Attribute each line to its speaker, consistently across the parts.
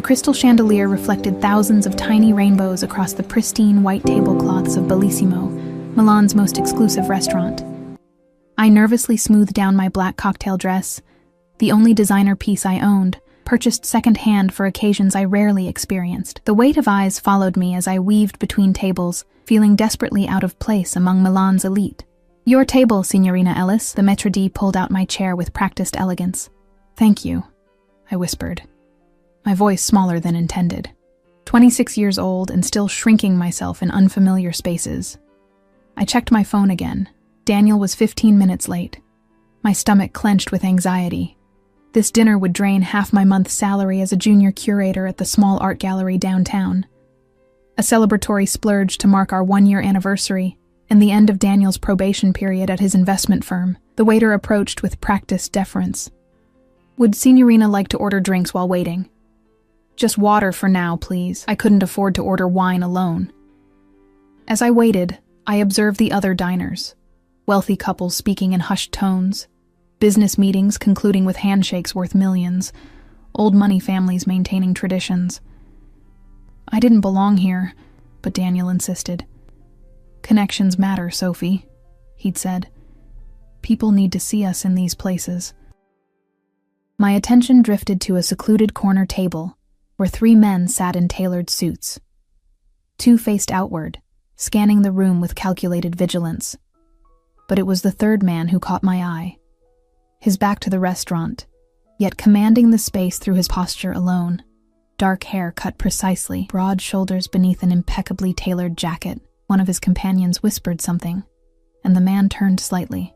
Speaker 1: crystal chandelier reflected thousands of tiny rainbows across the pristine white tablecloths of Bellissimo, Milan's most exclusive restaurant. I nervously smoothed down my black cocktail dress, the only designer piece I owned, purchased second-hand for occasions I rarely experienced. The weight of eyes followed me as I weaved between tables, feeling desperately out of place among Milan's elite. "Your table, Signorina Ellis." The maître d' pulled out my chair with practiced elegance. "Thank you," I whispered, my voice smaller than intended. 26 years old and still shrinking myself in unfamiliar spaces. I checked my phone again. Daniel was 15 minutes late. My stomach clenched with anxiety. This dinner would drain half my month's salary as a junior curator at the small art gallery downtown. A celebratory splurge to mark our 1-year anniversary and the end of Daniel's probation period at his investment firm. The waiter approached with practiced deference. "Would Signorina like to order drinks while waiting?" "Just water for now, please. I couldn't afford to order wine alone." As I waited, I observed the other diners. Wealthy couples speaking in hushed tones, business meetings concluding with handshakes worth millions, old money families maintaining traditions. I didn't belong here, but Daniel insisted. "Connections matter, Sophie," he'd said. "People need to see us in these places." My attention drifted to a secluded corner table where 3 men sat in tailored suits. 2 faced outward, scanning the room with calculated vigilance. But it was the 3rd man who caught my eye. His back to the restaurant, yet commanding the space through his posture alone. Dark hair cut precisely, broad shoulders beneath an impeccably tailored jacket. One of his companions whispered something, and the man turned slightly.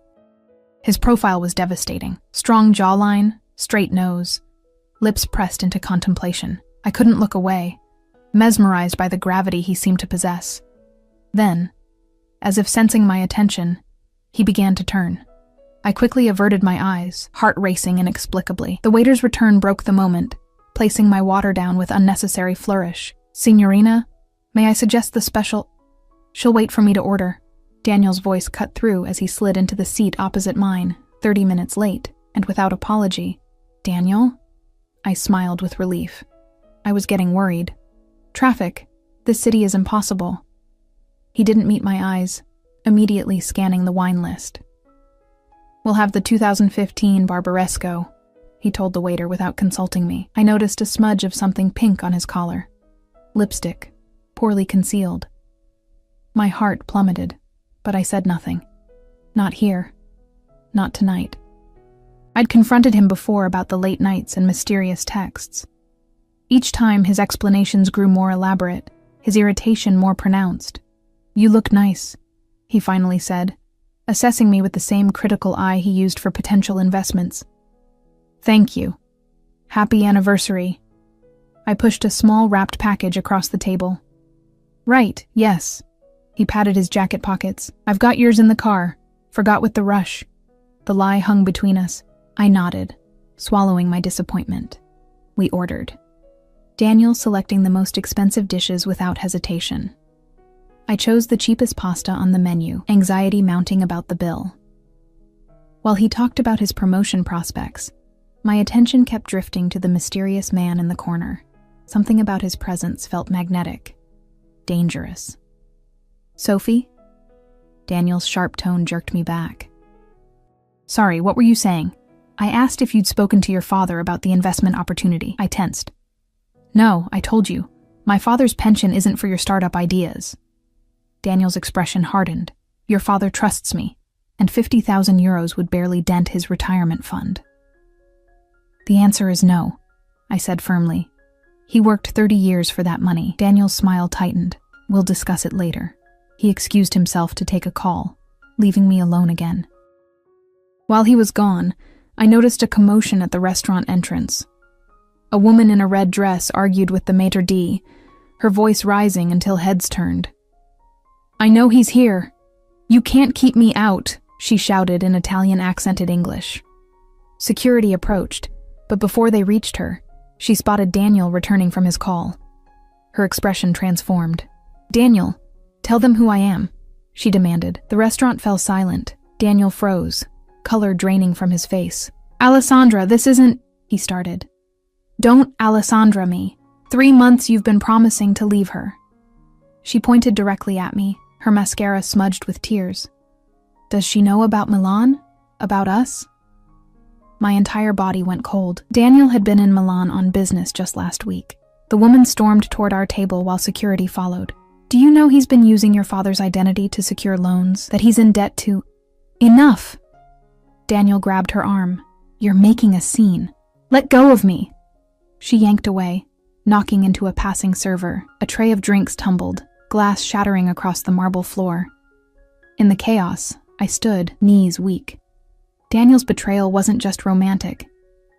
Speaker 1: His profile was devastating. Strong jawline, straight nose, lips pressed into contemplation. I couldn't look away, mesmerized by the gravity he seemed to possess. Then, as if sensing my attention, he began to turn. I quickly averted my eyes, heart racing inexplicably. The waiter's return broke the moment, placing my water down with unnecessary flourish. "Signorina, may I suggest the special—" "She'll wait for me to order." Daniel's voice cut through as he slid into the seat opposite mine, 30 minutes late, and without apology. "Daniel?" I smiled with relief. I was getting worried. "Traffic. This city is impossible." He didn't meet my eyes, immediately scanning the wine list. "We'll have the 2015 Barbaresco," he told the waiter without consulting me. I noticed a smudge of something pink on his collar. Lipstick, poorly concealed. My heart plummeted, but I said nothing. Not here. Not tonight. I'd confronted him before about the late nights and mysterious texts. Each time his explanations grew more elaborate, his irritation more pronounced. "You look nice," he finally said, assessing me with the same critical eye he used for potential investments. "Thank you. Happy anniversary." I pushed a small wrapped package across the table. "Right, yes." He patted his jacket pockets. "I've got yours in the car. Forgot with the rush." The lie hung between us. I nodded, swallowing my disappointment. We ordered. Daniel selecting the most expensive dishes without hesitation. I chose the cheapest pasta on the menu, anxiety mounting about the bill. While he talked about his promotion prospects, my attention kept drifting to the mysterious man in the corner. Something about his presence felt magnetic, dangerous. "Sophie?" Daniel's sharp tone jerked me back. "Sorry, what were you saying?" "I asked if you'd spoken to your father about the investment opportunity." I tensed. "No, I told you. My father's pension isn't for your startup ideas." Daniel's expression hardened. "Your father trusts me, and 50,000 euros would barely dent his retirement fund." "The answer is no," I said firmly. "He worked 30 years for that money." Daniel's smile tightened. "We'll discuss it later." He excused himself to take a call, leaving me alone again. While he was gone, I noticed a commotion at the restaurant entrance. A woman in a red dress argued with the maitre d', her voice rising until heads turned. "I know he's here. You can't keep me out," she shouted in Italian-accented English. Security approached, but before they reached her, she spotted Daniel returning from his call. Her expression transformed. "Daniel, tell them who I am," she demanded. The restaurant fell silent. Daniel froze, color draining from his face. "Alessandra, this isn't—" he started. "Don't Alessandra me," 3 months you've been promising to leave her." She pointed directly at me, her mascara smudged with tears. "Does she know about Milan? About us?" My entire body went cold. Daniel had been in Milan on business just last week. The woman stormed toward our table while security followed. "Do you know he's been using your father's identity to secure loans, that he's in debt to—" "Enough!" Daniel grabbed her arm. "You're making a scene. Let go of me." She yanked away, knocking into a passing server. A tray of drinks tumbled, glass shattering across the marble floor. In the chaos, I stood, knees weak. Daniel's betrayal wasn't just romantic.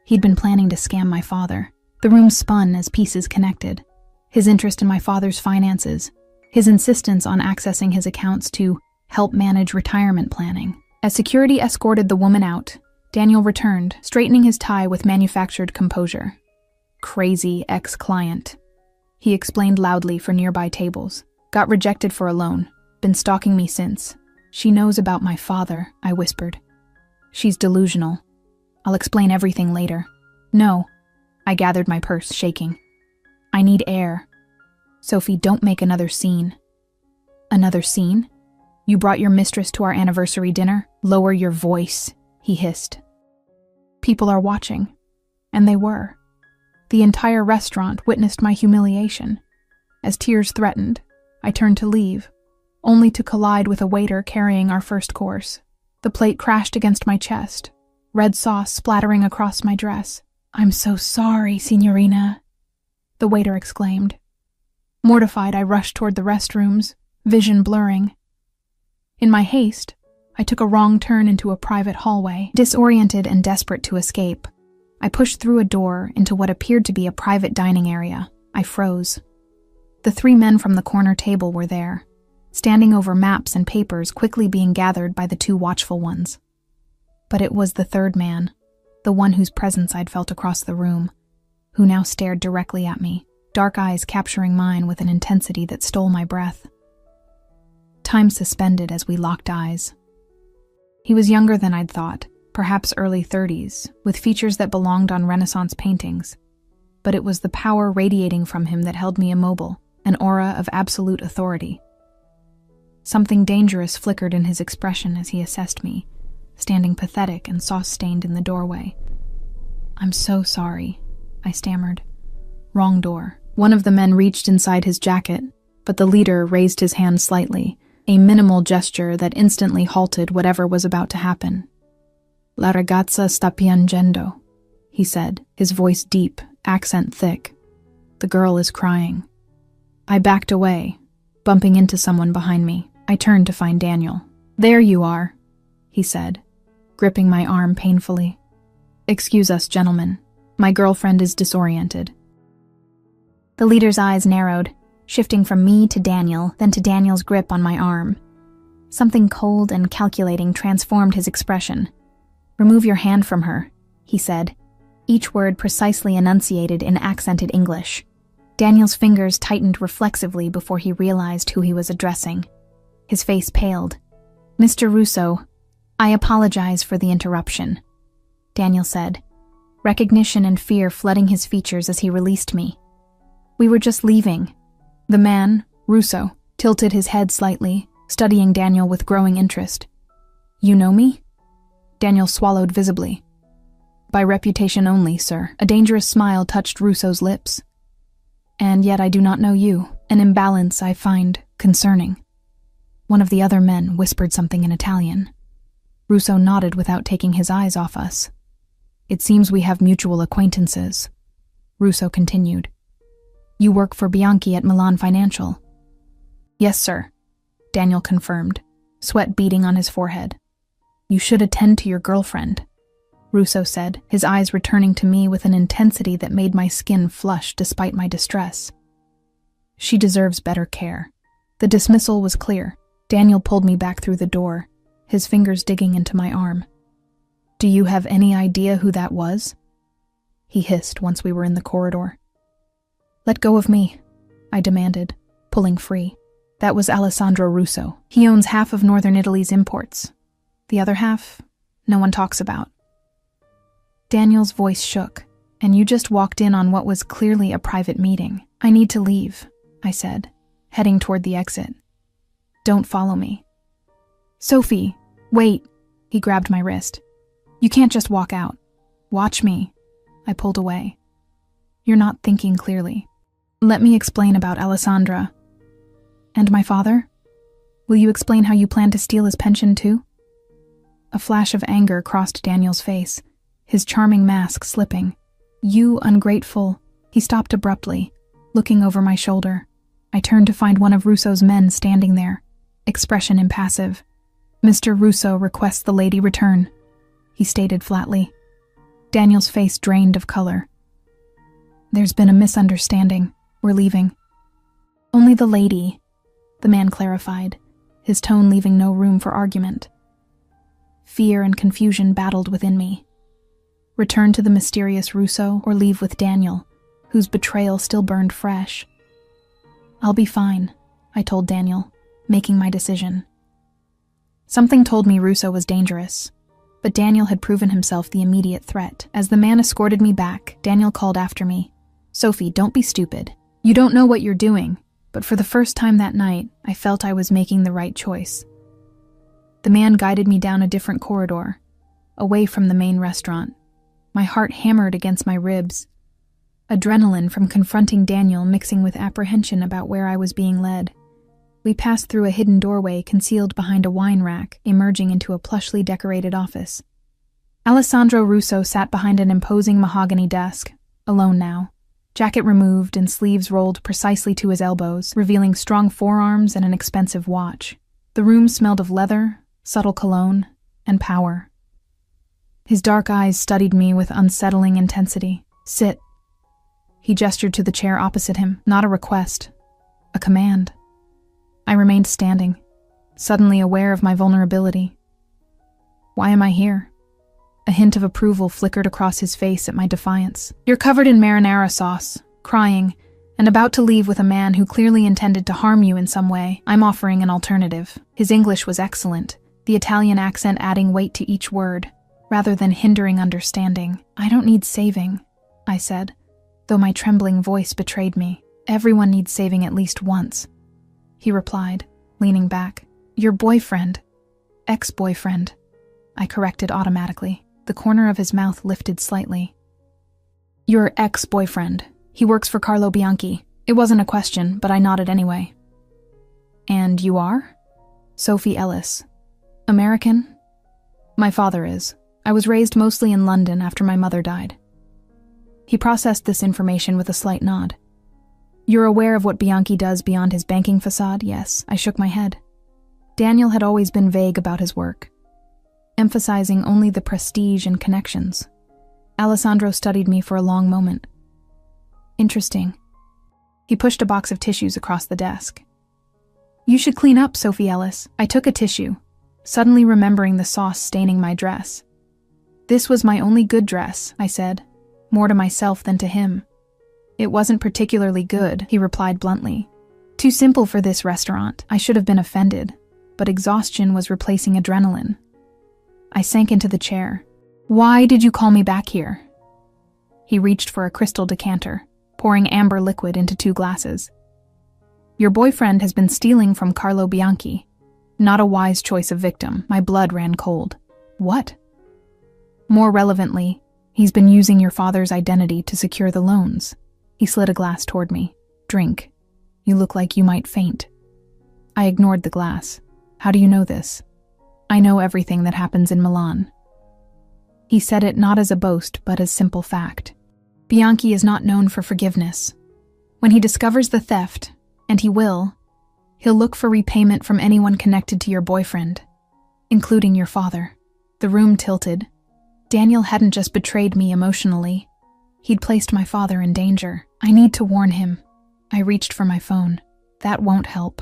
Speaker 1: He'd been planning to scam my father. The room spun as pieces connected. His interest in my father's finances, his insistence on accessing his accounts to help manage retirement planning. As security escorted the woman out, Daniel returned, straightening his tie with manufactured composure. "Crazy ex-client," he explained loudly for nearby tables. "Got rejected for a loan. Been stalking me since. She knows about my father," I whispered. "She's delusional. I'll explain everything later." "No." I gathered my purse, shaking. "I need air. Sophie, don't make another scene." "Another scene? You brought your mistress to our anniversary dinner? Lower your voice," he hissed. "People are watching." And they were. The entire restaurant witnessed my humiliation. As tears threatened, I turned to leave, only to collide with a waiter carrying our first course. The plate crashed against my chest, red sauce splattering across my dress. "I'm so sorry, signorina," the waiter exclaimed. Mortified, I rushed toward the restrooms, vision blurring. In my haste, I took a wrong turn into a private hallway. Disoriented and desperate to escape, I pushed through a door into what appeared to be a private dining area. I froze. The 3 men from the corner table were there, standing over maps and papers quickly being gathered by the 2 watchful ones. But it was the 3rd man, the one whose presence I'd felt across the room, who now stared directly at me, dark eyes capturing mine with an intensity that stole my breath. Time suspended as we locked eyes. He was younger than I'd thought, perhaps early 30s, with features that belonged on Renaissance paintings. But it was the power radiating from him that held me immobile, an aura of absolute authority. Something dangerous flickered in his expression as he assessed me, standing pathetic and sauce-stained in the doorway. "I'm so sorry," I stammered. "Wrong door." One of the men reached inside his jacket, but the leader raised his hand slightly, a minimal gesture that instantly halted whatever was about to happen. "La ragazza sta piangendo," he said, his voice deep, accent thick. "The girl is crying." I backed away, bumping into someone behind me. I turned to find Daniel. "There you are," he said, gripping my arm painfully. "Excuse us, gentlemen. My girlfriend is disoriented." The leader's eyes narrowed, shifting from me to Daniel, then to Daniel's grip on my arm. Something cold and calculating transformed his expression. "Remove your hand from her," he said, each word precisely enunciated in accented English. Daniel's fingers tightened reflexively before he realized who he was addressing. His face paled. "Mr. Russo, I apologize for the interruption," Daniel said, recognition and fear flooding his features as he released me. "We were just leaving." The man, Russo, tilted his head slightly, studying Daniel with growing interest. "You know me?" Daniel swallowed visibly. "By reputation only, sir." A dangerous smile touched Russo's lips. "And yet I do not know you, an imbalance I find concerning." One of the other men whispered something in Italian. Russo nodded without taking his eyes off us. "It seems we have mutual acquaintances," Russo continued. "You work for Bianchi at Milan Financial?" "Yes, sir," Daniel confirmed, sweat beading on his forehead. "You should attend to your girlfriend," Russo said, his eyes returning to me with an intensity that made my skin flush despite my distress. "She deserves better care." The dismissal was clear. Daniel pulled me back through the door, his fingers digging into my arm. "Do you have any idea who that was?" he hissed once we were in the corridor. "Let go of me," I demanded, pulling free. "That was Alessandro Russo. He owns half of northern Italy's imports. The other half, no one talks about." Daniel's voice shook, And you just walked in on what was clearly a private meeting. I need to leave, I said, heading toward the exit. Don't follow me. Sophie, wait, he grabbed my wrist. You can't just walk out. Watch me. I pulled away. You're not thinking clearly. Let me explain about Alessandra. And my father? Will you explain how you plan to steal his pension too? A flash of anger crossed Daniel's face, his charming mask slipping. You ungrateful. He stopped abruptly, looking over my shoulder. I turned to find one of Russo's men standing there, expression impassive. Mr. Russo requests the lady return, he stated flatly. Daniel's face drained of color. There's been a misunderstanding. We're leaving. Only the lady, the man clarified, his tone leaving no room for argument. Fear and confusion battled within me. Return to the mysterious Russo or leave with Daniel, whose betrayal still burned fresh. I'll be fine, I told Daniel, making my decision. Something told me Russo was dangerous, but Daniel had proven himself the immediate threat. As the man escorted me back, Daniel called after me. Sophie, don't be stupid. You don't know what you're doing, but for the first time that night, I felt I was making the right choice. The man guided me down a different corridor, away from the main restaurant. My heart hammered against my ribs. Adrenaline from confronting Daniel mixing with apprehension about where I was being led. We passed through a hidden doorway concealed behind a wine rack, emerging into a plushly decorated office. Alessandro Russo sat behind an imposing mahogany desk, alone now. Jacket removed and sleeves rolled precisely to his elbows, revealing strong forearms and an expensive watch. The room smelled of leather, subtle cologne, and power. His dark eyes studied me with unsettling intensity. Sit. He gestured to the chair opposite him, not a request, a command. I remained standing, suddenly aware of my vulnerability. Why am I here? A hint of approval flickered across his face at my defiance. You're covered in marinara sauce, crying, and about to leave with a man who clearly intended to harm you in some way. I'm offering an alternative. His English was excellent, the Italian accent adding weight to each word, rather than hindering understanding. I don't need saving, I said, though my trembling voice betrayed me. Everyone needs saving at least once, he replied, leaning back. Your boyfriend. Ex-boyfriend. I corrected automatically. The corner of his mouth lifted slightly. Your ex-boyfriend. He works for Carlo Bianchi. It wasn't a question, but I nodded anyway. And you are? Sophie Ellis. American? My father is. I was raised mostly in London after my mother died. He processed this information with a slight nod. You're aware of what Bianchi does beyond his banking facade? Yes, I shook my head. Daniel had always been vague about his work, emphasizing only the prestige and connections. Alessandro studied me for a long moment. Interesting. He pushed a box of tissues across the desk. You should clean up, Sophie Ellis. I took a tissue, suddenly remembering the sauce staining my dress. This was my only good dress, I said, more to myself than to him. It wasn't particularly good, he replied bluntly. Too simple for this restaurant. I should have been offended, but exhaustion was replacing adrenaline. I sank into the chair. Why did you call me back here? He reached for a crystal decanter, pouring amber liquid into 2 glasses. Your boyfriend has been stealing from Carlo Bianchi. Not a wise choice of victim. My blood ran cold. What? More relevantly, he's been using your father's identity to secure the loans. He slid a glass toward me. Drink. You look like you might faint. I ignored the glass. How do you know this? I know everything that happens in Milan. He said it not as a boast, but as simple fact. Bianchi is not known for forgiveness. When he discovers the theft, and he will, he'll look for repayment from anyone connected to your boyfriend, including your father. The room tilted. Daniel hadn't just betrayed me emotionally. He'd placed my father in danger. I need to warn him. I reached for my phone. That won't help,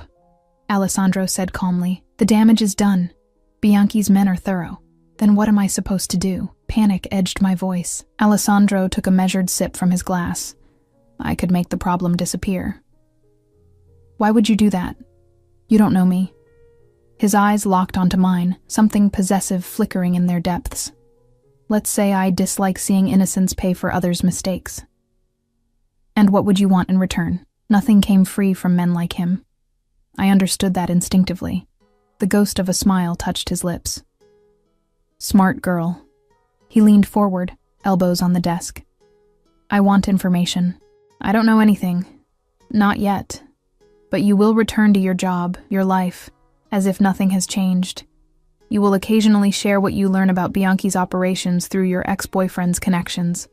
Speaker 1: Alessandro said calmly. The damage is done. Bianchi's men are thorough. Then what am I supposed to do? Panic edged my voice. Alessandro took a measured sip from his glass. I could make the problem disappear. Why would you do that? You don't know me. His eyes locked onto mine, something possessive flickering in their depths. Let's say I dislike seeing innocents pay for others' mistakes. And what would you want in return? Nothing came free from men like him. I understood that instinctively. The ghost of a smile touched his lips. Smart girl. He leaned forward, elbows on the desk. I want information. I don't know anything. Not yet. But you will return to your job, your life, as if nothing has changed. You will occasionally share what you learn about Bianchi's operations through your ex-boyfriend's connections.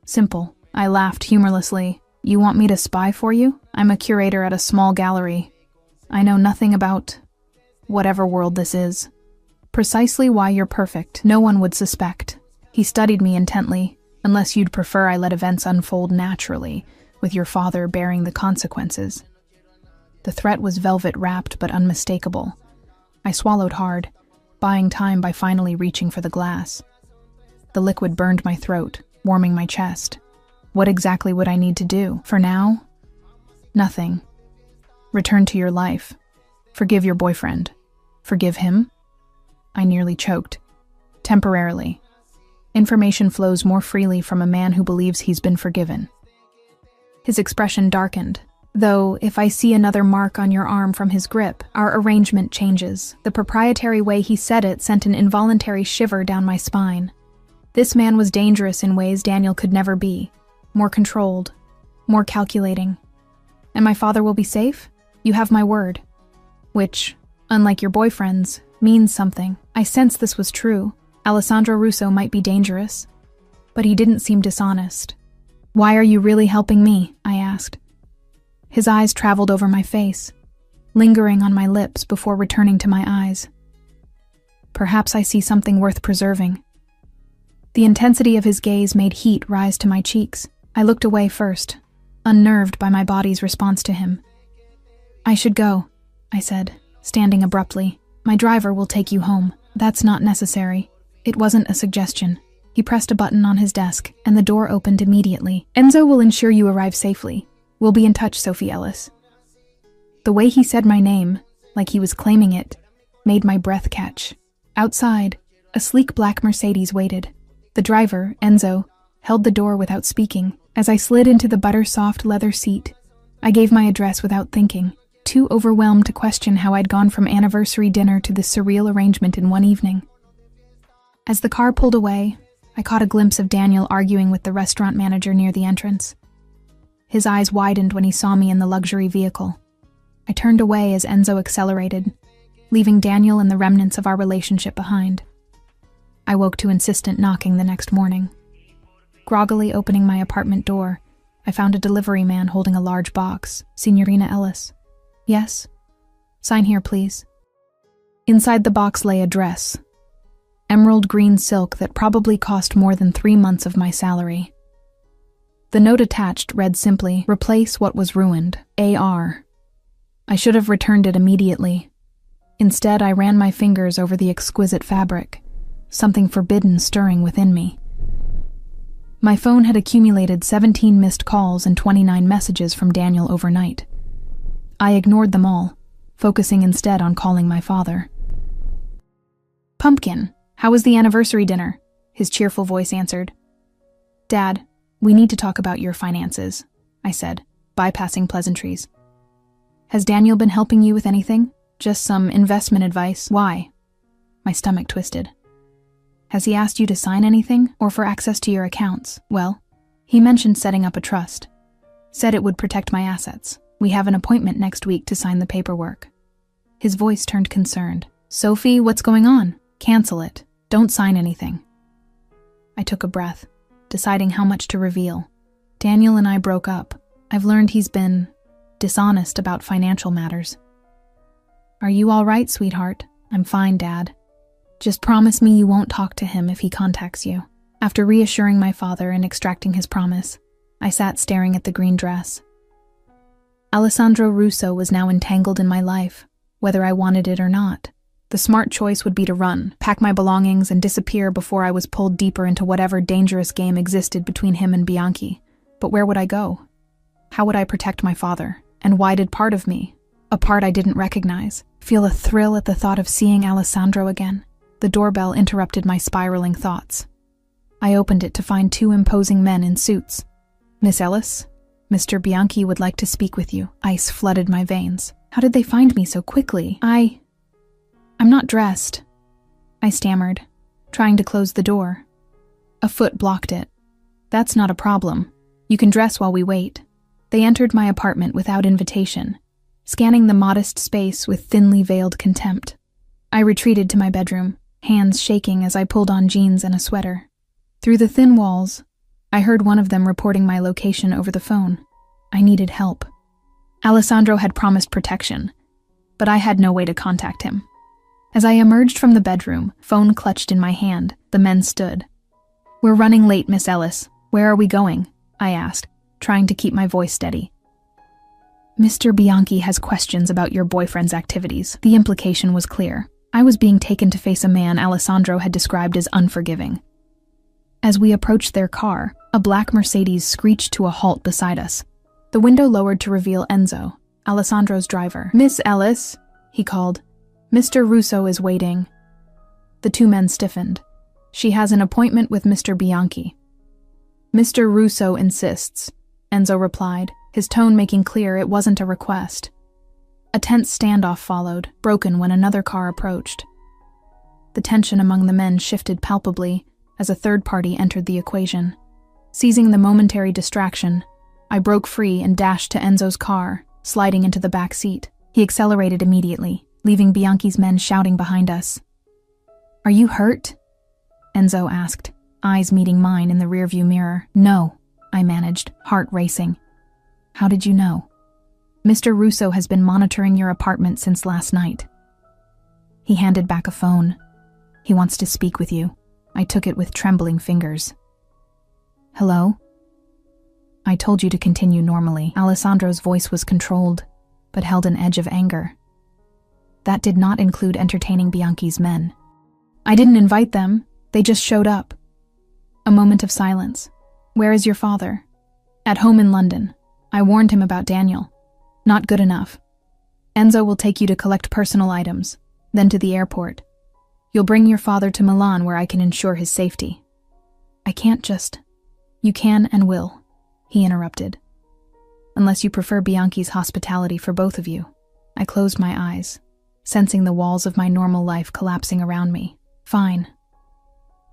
Speaker 1: Simple. I laughed humorlessly. You want me to spy for you? I'm a curator at a small gallery. I know nothing about whatever world this is. Precisely why you're perfect. No one would suspect. He studied me intently, unless you'd prefer I let events unfold naturally, with your father bearing the consequences. The threat was velvet-wrapped but unmistakable. I swallowed hard, buying time by finally reaching for the glass. The liquid burned my throat, warming my chest. What exactly would I need to do? For now? Nothing. Return to your life. Forgive your boyfriend. Forgive him? I nearly choked. Temporarily. Information flows more freely from a man who believes he's been forgiven. His expression darkened. Though, if I see another mark on your arm from his grip, our arrangement changes. The proprietary way he said it sent an involuntary shiver down my spine. This man was dangerous in ways Daniel could never be. More controlled. More calculating. And my father will be safe? You have my word. Which, unlike your boyfriend's, means something. I sensed this was true. Alessandro Russo might be dangerous. But he didn't seem dishonest. Why are you really helping me? I asked. His eyes traveled over my face, lingering on my lips before returning to my eyes. Perhaps I see something worth preserving. The intensity of his gaze made heat rise to my cheeks. I looked away first, unnerved by my body's response to him. I should go, I said, standing abruptly. My driver will take you home. That's not necessary. It wasn't a suggestion. He pressed a button on his desk, and the door opened immediately. Enzo will ensure you arrive safely. We'll be in touch, Sophie Ellis. The way he said my name, like he was claiming it, made my breath catch. Outside, a sleek black Mercedes waited. The driver, Enzo, held the door without speaking. As I slid into the butter-soft leather seat, I gave my address without thinking, too overwhelmed to question how I'd gone from anniversary dinner to this surreal arrangement in one evening. As the car pulled away, I caught a glimpse of Daniel arguing with the restaurant manager near the entrance. His eyes widened when he saw me in the luxury vehicle. I turned away as Enzo accelerated, leaving Daniel and the remnants of our relationship behind. I woke to insistent knocking the next morning. Groggily opening my apartment door, I found a delivery man holding a large box. Signorina Ellis. Yes? Sign here, please. Inside the box lay a dress. Emerald green silk that probably cost more than 3 months of my salary. The note attached read simply, "Replace what was ruined. A.R." I should have returned it immediately. Instead, I ran my fingers over the exquisite fabric, something forbidden stirring within me. My phone had accumulated 17 missed calls and 29 messages from Daniel overnight. I ignored them all, focusing instead on calling my father. "Pumpkin, how was the anniversary dinner?" His cheerful voice answered. "Dad, we need to talk about your finances," I said, bypassing pleasantries. "Has Daniel been helping you with anything? Just some investment advice?" "Why?" My stomach twisted. "Has he asked you to sign anything, or for access to your accounts?" "Well, he mentioned setting up a trust. Said it would protect my assets. We have an appointment next week to sign the paperwork." His voice turned concerned. "Sophie, what's going on? Cancel it. Don't sign anything." I took a breath, deciding how much to reveal. Daniel and I broke up. I've learned he's been dishonest about financial matters. "Are you all right, sweetheart?" "I'm fine, Dad. Just promise me you won't talk to him if he contacts you." After reassuring my father and extracting his promise, I sat staring at the green dress. Alessandro Russo was now entangled in my life, whether I wanted it or not. The smart choice would be to run, pack my belongings, and disappear before I was pulled deeper into whatever dangerous game existed between him and Bianchi. But where would I go? How would I protect my father? And why did part of me, a part I didn't recognize, feel a thrill at the thought of seeing Alessandro again? The doorbell interrupted my spiraling thoughts. I opened it to find two imposing men in suits. "Miss Ellis? Mr. Bianchi would like to speak with you." Ice flooded my veins. How did they find me so quickly? I'm not dressed, I stammered, trying to close the door. A foot blocked it. "That's not a problem. You can dress while we wait." They entered my apartment without invitation, scanning the modest space with thinly veiled contempt. I retreated to my bedroom, hands shaking as I pulled on jeans and a sweater. Through the thin walls, I heard one of them reporting my location over the phone. I needed help. Alessandro had promised protection, but I had no way to contact him. As I emerged from the bedroom, phone clutched in my hand, the men stood. "We're running late, Miss Ellis. Where are we going?" I asked, trying to keep my voice steady. "Mr. Bianchi has questions about your boyfriend's activities." The implication was clear. I was being taken to face a man Alessandro had described as unforgiving. As we approached their car, a black Mercedes screeched to a halt beside us. The window lowered to reveal Enzo, Alessandro's driver. "Miss Ellis," he called. "Mr. Russo is waiting." The two men stiffened. "She has an appointment with Mr. Bianchi." "Mr. Russo insists," Enzo replied, his tone making clear it wasn't a request. A tense standoff followed, broken when another car approached. The tension among the men shifted palpably as a third party entered the equation. Seizing the momentary distraction, I broke free and dashed to Enzo's car, sliding into the back seat. He accelerated immediately, leaving Bianchi's men shouting behind us. "Are you hurt?" Enzo asked, eyes meeting mine in the rearview mirror. "No," I managed, heart racing. "How did you know?" "Mr. Russo has been monitoring your apartment since last night." He handed back a phone. "He wants to speak with you." I took it with trembling fingers. "Hello?" I told you to continue normally. Alessandro's voice was controlled, but held an edge of anger. That did not include entertaining Bianchi's men. "I didn't invite them. They just showed up." A moment of silence. "Where is your father?" "At home in London. I warned him about Daniel." "Not good enough. Enzo will take you to collect personal items, then to the airport. You'll bring your father to Milan where I can ensure his safety." "I can't just—" "You can and will," he interrupted. "Unless you prefer Bianchi's hospitality for both of you." I closed my eyes, sensing the walls of my normal life collapsing around me. "Fine.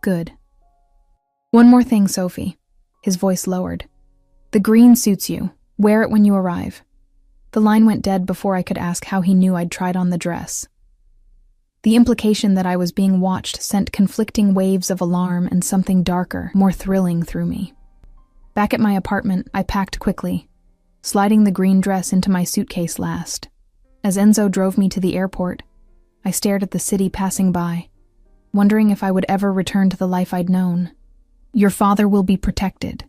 Speaker 1: Good. One more thing, Sophie." His voice lowered. "The green suits you. Wear it when you arrive." The line went dead before I could ask how he knew I'd tried on the dress. The implication that I was being watched sent conflicting waves of alarm and something darker, more thrilling through me. Back at my apartment, I packed quickly, sliding the green dress into my suitcase last. As Enzo drove me to the airport, I stared at the city passing by, wondering if I would ever return to the life I'd known. "Your father will be protected,"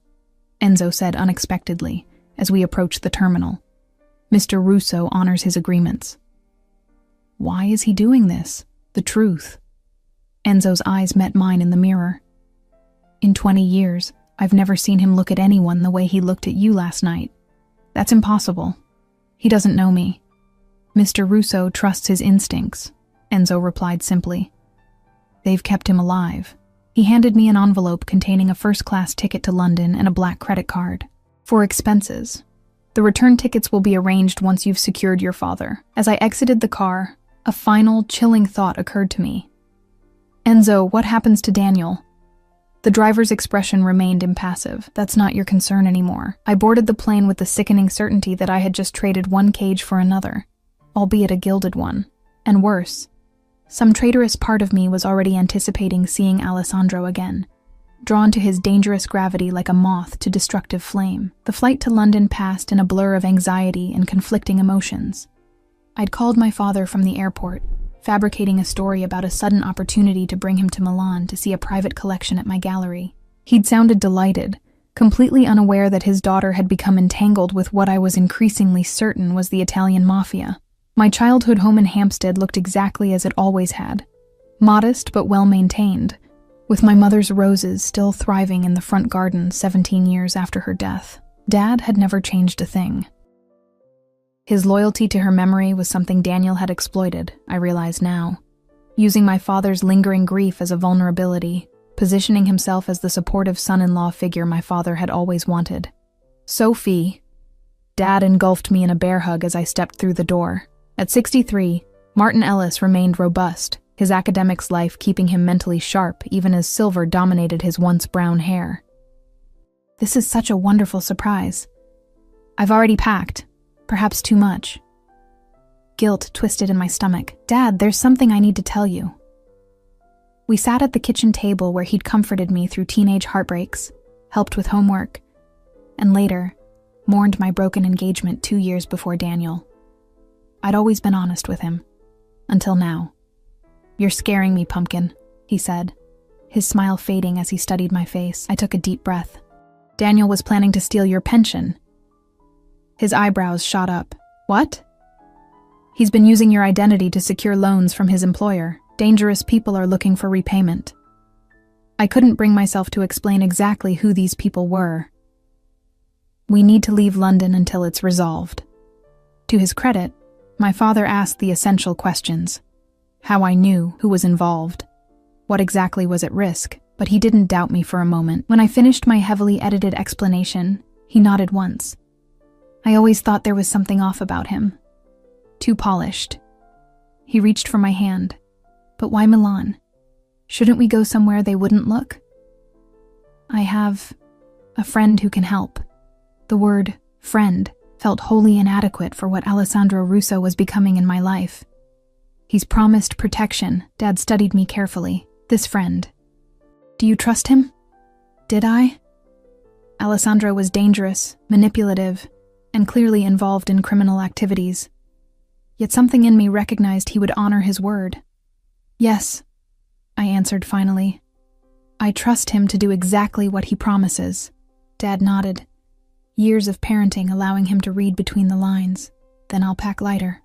Speaker 1: Enzo said unexpectedly as we approached the terminal. "Mr. Russo honors his agreements." Why is he doing this? The truth. Enzo's eyes met mine in the mirror. "In 20 years, I've never seen him look at anyone the way he looked at you last night. That's impossible. He doesn't know me." "Mr. Russo trusts his instincts," Enzo replied simply. "They've kept him alive." He handed me an envelope containing a first-class ticket to London and a black credit card. "For expenses. The return tickets will be arranged once you've secured your father." As I exited the car, a final, chilling thought occurred to me. "Enzo, what happens to Daniel?" The driver's expression remained impassive. "That's not your concern anymore." I boarded the plane with the sickening certainty that I had just traded one cage for another, albeit a gilded one. And worse, some traitorous part of me was already anticipating seeing Alessandro again, drawn to his dangerous gravity like a moth to destructive flame. The flight to London passed in a blur of anxiety and conflicting emotions. I'd called my father from the airport, fabricating a story about a sudden opportunity to bring him to Milan to see a private collection at my gallery. He'd sounded delighted, completely unaware that his daughter had become entangled with what I was increasingly certain was the Italian Mafia. My childhood home in Hampstead looked exactly as it always had, modest but well-maintained, with my mother's roses still thriving in the front garden 17 years after her death. Dad had never changed a thing. His loyalty to her memory was something Daniel had exploited, I realize now, using my father's lingering grief as a vulnerability, positioning himself as the supportive son-in-law figure my father had always wanted. Sophie. Dad engulfed me in a bear hug as I stepped through the door. At 63, Martin Ellis remained robust, his academics life keeping him mentally sharp even as silver dominated his once brown hair. This is such a wonderful surprise. I've already packed, perhaps too much. Guilt twisted in my stomach. Dad, there's something I need to tell you. We sat at the kitchen table where he'd comforted me through teenage heartbreaks, helped with homework, and later, mourned my broken engagement 2 years before Daniel. I'd always been honest with him, until now. You're scaring me, Pumpkin, he said, his smile fading as he studied my face. I took a deep breath. Daniel was planning to steal your pension. His eyebrows shot up. What? He's been using your identity to secure loans from his employer. Dangerous people are looking for repayment. I couldn't bring myself to explain exactly who these people were. We need to leave London until it's resolved. To his credit, my father asked the essential questions. How I knew who was involved. What exactly was at risk, but he didn't doubt me for a moment. When I finished my heavily edited explanation, he nodded once. I always thought there was something off about him. Too polished. He reached for my hand. But why Milan? Shouldn't we go somewhere they wouldn't look? I have a friend who can help. The word friend felt wholly inadequate for what Alessandro Russo was becoming in my life. He's promised protection. Dad studied me carefully. This friend. Do you trust him? Did I? Alessandro was dangerous, manipulative, and clearly involved in criminal activities. Yet something in me recognized he would honor his word. Yes, I answered finally. I trust him to do exactly what he promises. Dad nodded. Years of parenting allowing him to read between the lines. Then I'll pack lighter.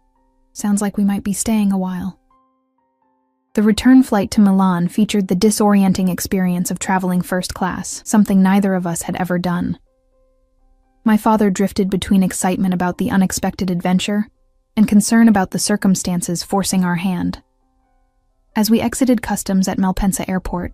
Speaker 1: Sounds like we might be staying a while. The return flight to Milan featured the disorienting experience of traveling first class, something neither of us had ever done. My father drifted between excitement about the unexpected adventure and concern about the circumstances forcing our hand. As we exited customs at Malpensa Airport,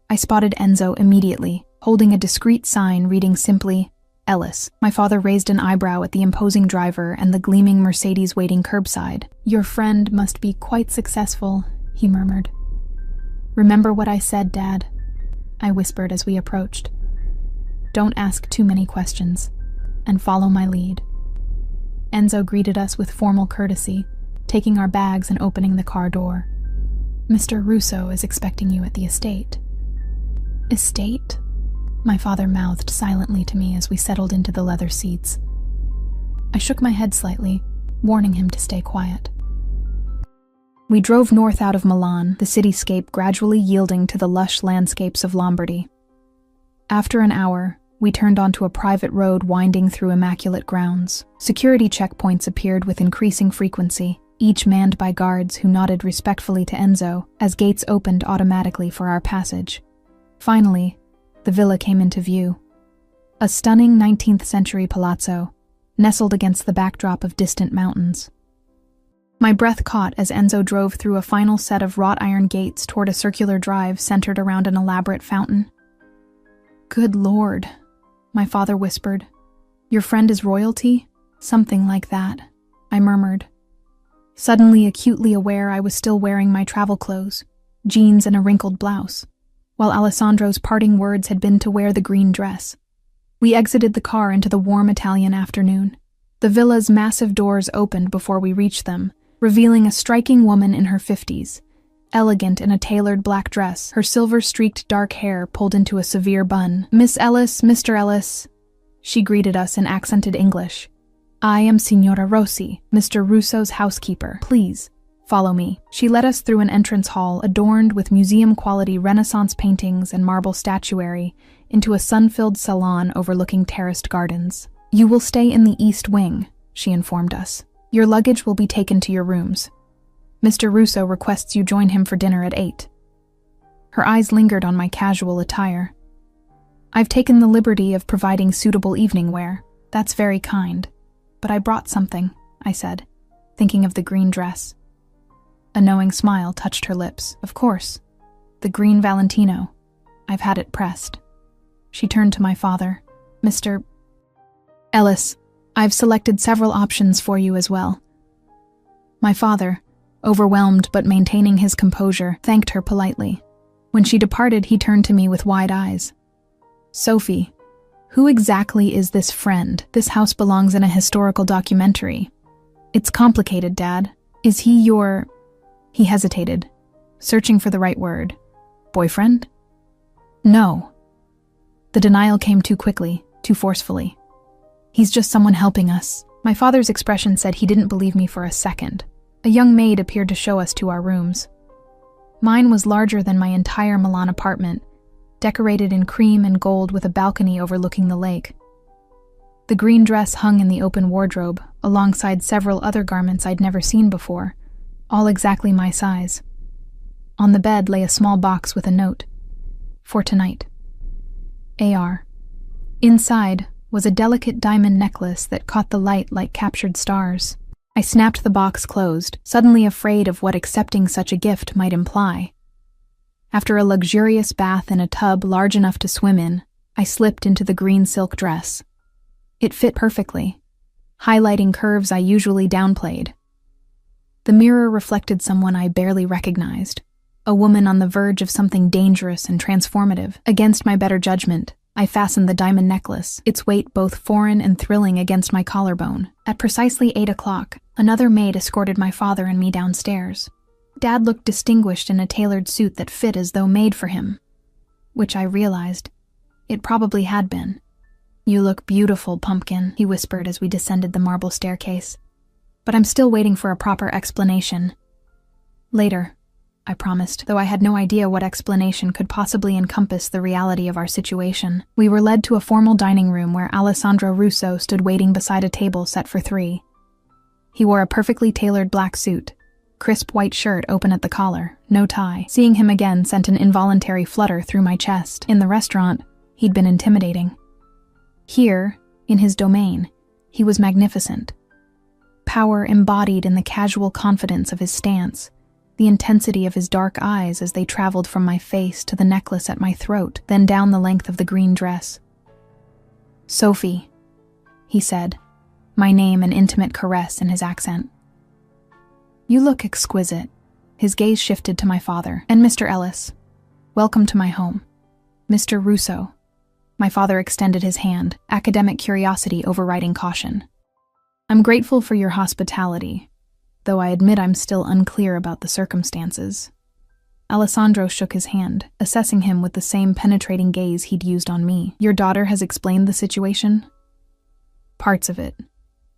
Speaker 1: I spotted Enzo immediately, holding a discreet sign reading simply, Ellis. My father raised an eyebrow at the imposing driver and the gleaming Mercedes waiting curbside. Your friend must be quite successful, he murmured. Remember what I said, Dad, I whispered as we approached. Don't ask too many questions, and follow my lead. Enzo greeted us with formal courtesy, taking our bags and opening the car door. Mr. Russo is expecting you at the estate. Estate? My father mouthed silently to me as we settled into the leather seats. I shook my head slightly, warning him to stay quiet. We drove north out of Milan, the cityscape gradually yielding to the lush landscapes of Lombardy. After an hour, we turned onto a private road winding through immaculate grounds. Security checkpoints appeared with increasing frequency, each manned by guards who nodded respectfully to Enzo as gates opened automatically for our passage. Finally, the villa came into view. A stunning 19th-century palazzo, nestled against the backdrop of distant mountains. My breath caught as Enzo drove through a final set of wrought iron gates toward a circular drive centered around an elaborate fountain. Good Lord, my father whispered. Your friend is royalty? Something like that, I murmured. Suddenly acutely aware I was still wearing my travel clothes, jeans and a wrinkled blouse, while Alessandro's parting words had been to wear the green dress. We exited the car into the warm Italian afternoon. The villa's massive doors opened before we reached them, revealing a striking woman in her 50s, elegant in a tailored black dress, her silver-streaked dark hair pulled into a severe bun. Miss Ellis, Mr. Ellis, she greeted us in accented English. I am Signora Rossi, Mr. Russo's housekeeper. Please, follow me. She led us through an entrance hall adorned with museum-quality Renaissance paintings and marble statuary into a sun-filled salon overlooking terraced gardens. You will stay in the East Wing, she informed us. Your luggage will be taken to your rooms. Mr. Russo requests you join him for dinner at 8. Her eyes lingered on my casual attire. I've taken the liberty of providing suitable evening wear. That's very kind. But I brought something, I said, thinking of the green dress. A knowing smile touched her lips. Of course. The green Valentino. I've had it pressed. She turned to my father. Mr. Ellis, I've selected several options for you as well. My father, overwhelmed but maintaining his composure, thanked her politely. When she departed, he turned to me with wide eyes. Sophie, who exactly is this friend? This house belongs in a historical documentary. It's complicated, Dad. Is he your... He hesitated, searching for the right word. Boyfriend? No. The denial came too quickly, too forcefully. He's just someone helping us. My father's expression said he didn't believe me for a second. A young maid appeared to show us to our rooms. Mine was larger than my entire Milan apartment, decorated in cream and gold with a balcony overlooking the lake. The green dress hung in the open wardrobe, alongside several other garments I'd never seen before, all exactly my size. On the bed lay a small box with a note. For tonight. A.R. Inside was a delicate diamond necklace that caught the light like captured stars. I snapped the box closed, suddenly afraid of what accepting such a gift might imply. After a luxurious bath in a tub large enough to swim in, I slipped into the green silk dress. It fit perfectly, highlighting curves I usually downplayed. The mirror reflected someone I barely recognized, a woman on the verge of something dangerous and transformative. Against my better judgment, I fastened the diamond necklace, its weight both foreign and thrilling, against my collarbone. At precisely 8 o'clock, another maid escorted my father and me downstairs. Dad looked distinguished in a tailored suit that fit as though made for him, which I realized it probably had been. You look beautiful, Pumpkin, he whispered as we descended the marble staircase. But I'm still waiting for a proper explanation. Later, I promised, though I had no idea what explanation could possibly encompass the reality of our situation. We were led to a formal dining room where Alessandro Russo stood waiting beside a table set for 3. He wore a perfectly tailored black suit, crisp white shirt open at the collar, no tie. Seeing him again sent an involuntary flutter through my chest. In the restaurant, he'd been intimidating. Here, in his domain, he was magnificent. Power embodied in the casual confidence of his stance, the intensity of his dark eyes as they traveled from my face to the necklace at my throat, then down the length of the green dress. Sophie, he said, my name an intimate caress in his accent. You look exquisite. His gaze shifted to my father. And Mr. Ellis, welcome to my home. Mr. Russo. My father extended his hand, academic curiosity overriding caution. I'm grateful for your hospitality, though I admit I'm still unclear about the circumstances. Alessandro shook his hand, assessing him with the same penetrating gaze he'd used on me. Your daughter has explained the situation? Parts of it,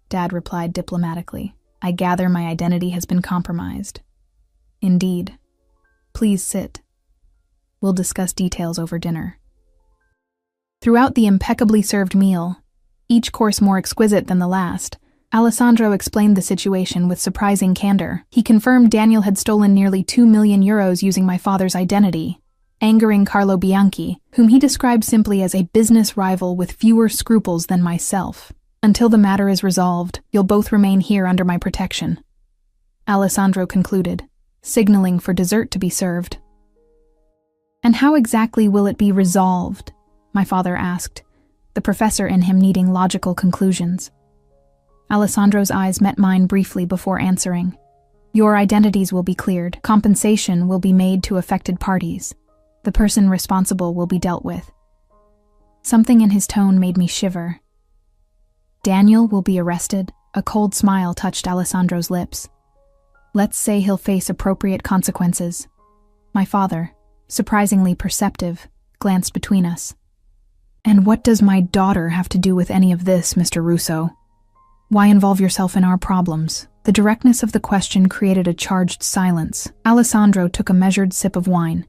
Speaker 1: Dad replied diplomatically. I gather my identity has been compromised. Indeed. Please sit. We'll discuss details over dinner. Throughout the impeccably served meal, each course more exquisite than the last, Alessandro explained the situation with surprising candor. He confirmed Daniel had stolen nearly 2 million euros using my father's identity, angering Carlo Bianchi, whom he described simply as a business rival with fewer scruples than myself. Until the matter is resolved, you'll both remain here under my protection, Alessandro concluded, signaling for dessert to be served. And how exactly will it be resolved? My father asked, the professor in him needing logical conclusions. Alessandro's eyes met mine briefly before answering. Your identities will be cleared. Compensation will be made to affected parties. The person responsible will be dealt with. Something in his tone made me shiver. Daniel will be arrested? A cold smile touched Alessandro's lips. Let's say he'll face appropriate consequences. My father, surprisingly perceptive, glanced between us. And what does my daughter have to do with any of this, Mr. Russo? Why involve yourself in our problems? The directness of the question created a charged silence. Alessandro took a measured sip of wine,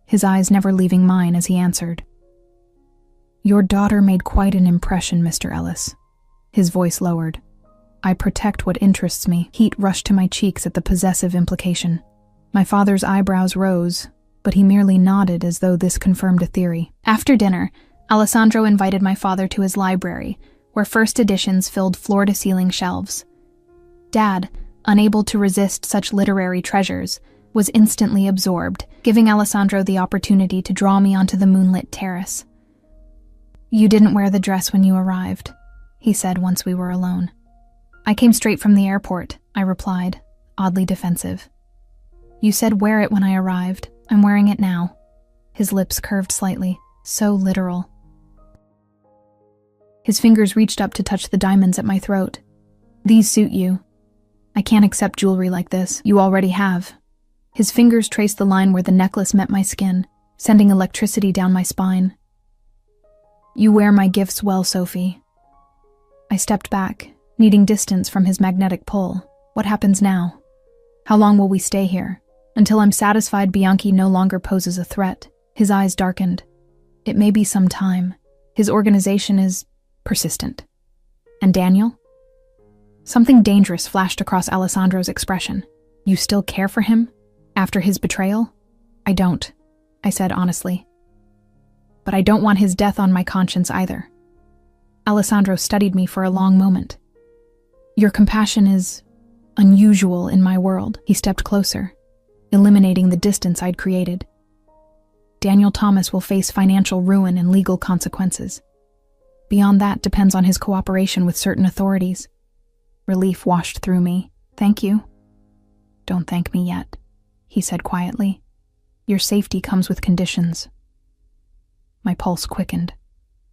Speaker 1: his eyes never leaving mine as he answered. Your daughter made quite an impression, Mr. Ellis. His voice lowered. I protect what interests me. Heat rushed to my cheeks at the possessive implication. My father's eyebrows rose, but he merely nodded as though this confirmed a theory. After dinner, Alessandro invited my father to his library, where first editions filled floor-to-ceiling shelves. Dad, unable to resist such literary treasures, was instantly absorbed, giving Alessandro the opportunity to draw me onto the moonlit terrace. "You didn't wear the dress when you arrived," he said once we were alone. "I came straight from the airport," I replied, oddly defensive. "You said wear it when I arrived. I'm wearing it now." His lips curved slightly, so literal. His fingers reached up to touch the diamonds at my throat. "These suit you. I can't accept jewelry like this. You already have." His fingers traced the line where the necklace met my skin, sending electricity down my spine. "You wear my gifts well, Sophie." I stepped back, needing distance from his magnetic pull. What happens now? How long will we stay here? Until I'm satisfied Bianchi no longer poses a threat. His eyes darkened. It may be some time. His organization is persistent. And Daniel? Something dangerous flashed across Alessandro's expression. "You still care for him? After his betrayal?" "I don't," I said honestly. "But I don't want his death on my conscience either." Alessandro studied me for a long moment. "Your compassion is unusual in my world." He stepped closer, eliminating the distance I'd created. "Daniel Thomas will face financial ruin and legal consequences. Beyond that depends on his cooperation with certain authorities." Relief washed through me. "Thank you." "Don't thank me yet," he said quietly. "Your safety comes with conditions." My pulse quickened.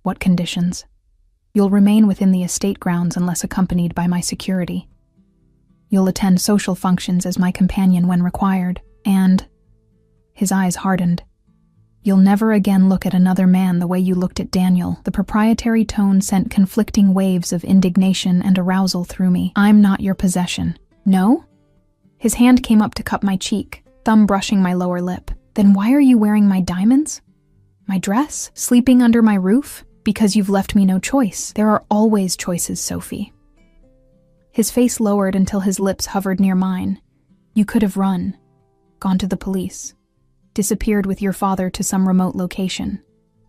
Speaker 1: "What conditions?" "You'll remain within the estate grounds unless accompanied by my security. You'll attend social functions as my companion when required, and..." His eyes hardened. "You'll never again look at another man the way you looked at Daniel." The proprietary tone sent conflicting waves of indignation and arousal through me. "I'm not your possession." "No?" His hand came up to cup my cheek, thumb brushing my lower lip. "Then why are you wearing my diamonds? My dress? Sleeping under my roof? Because you've left me no choice. There are always choices, Sophie." His face lowered until his lips hovered near mine. "You could have run, gone to the police, disappeared with your father to some remote location."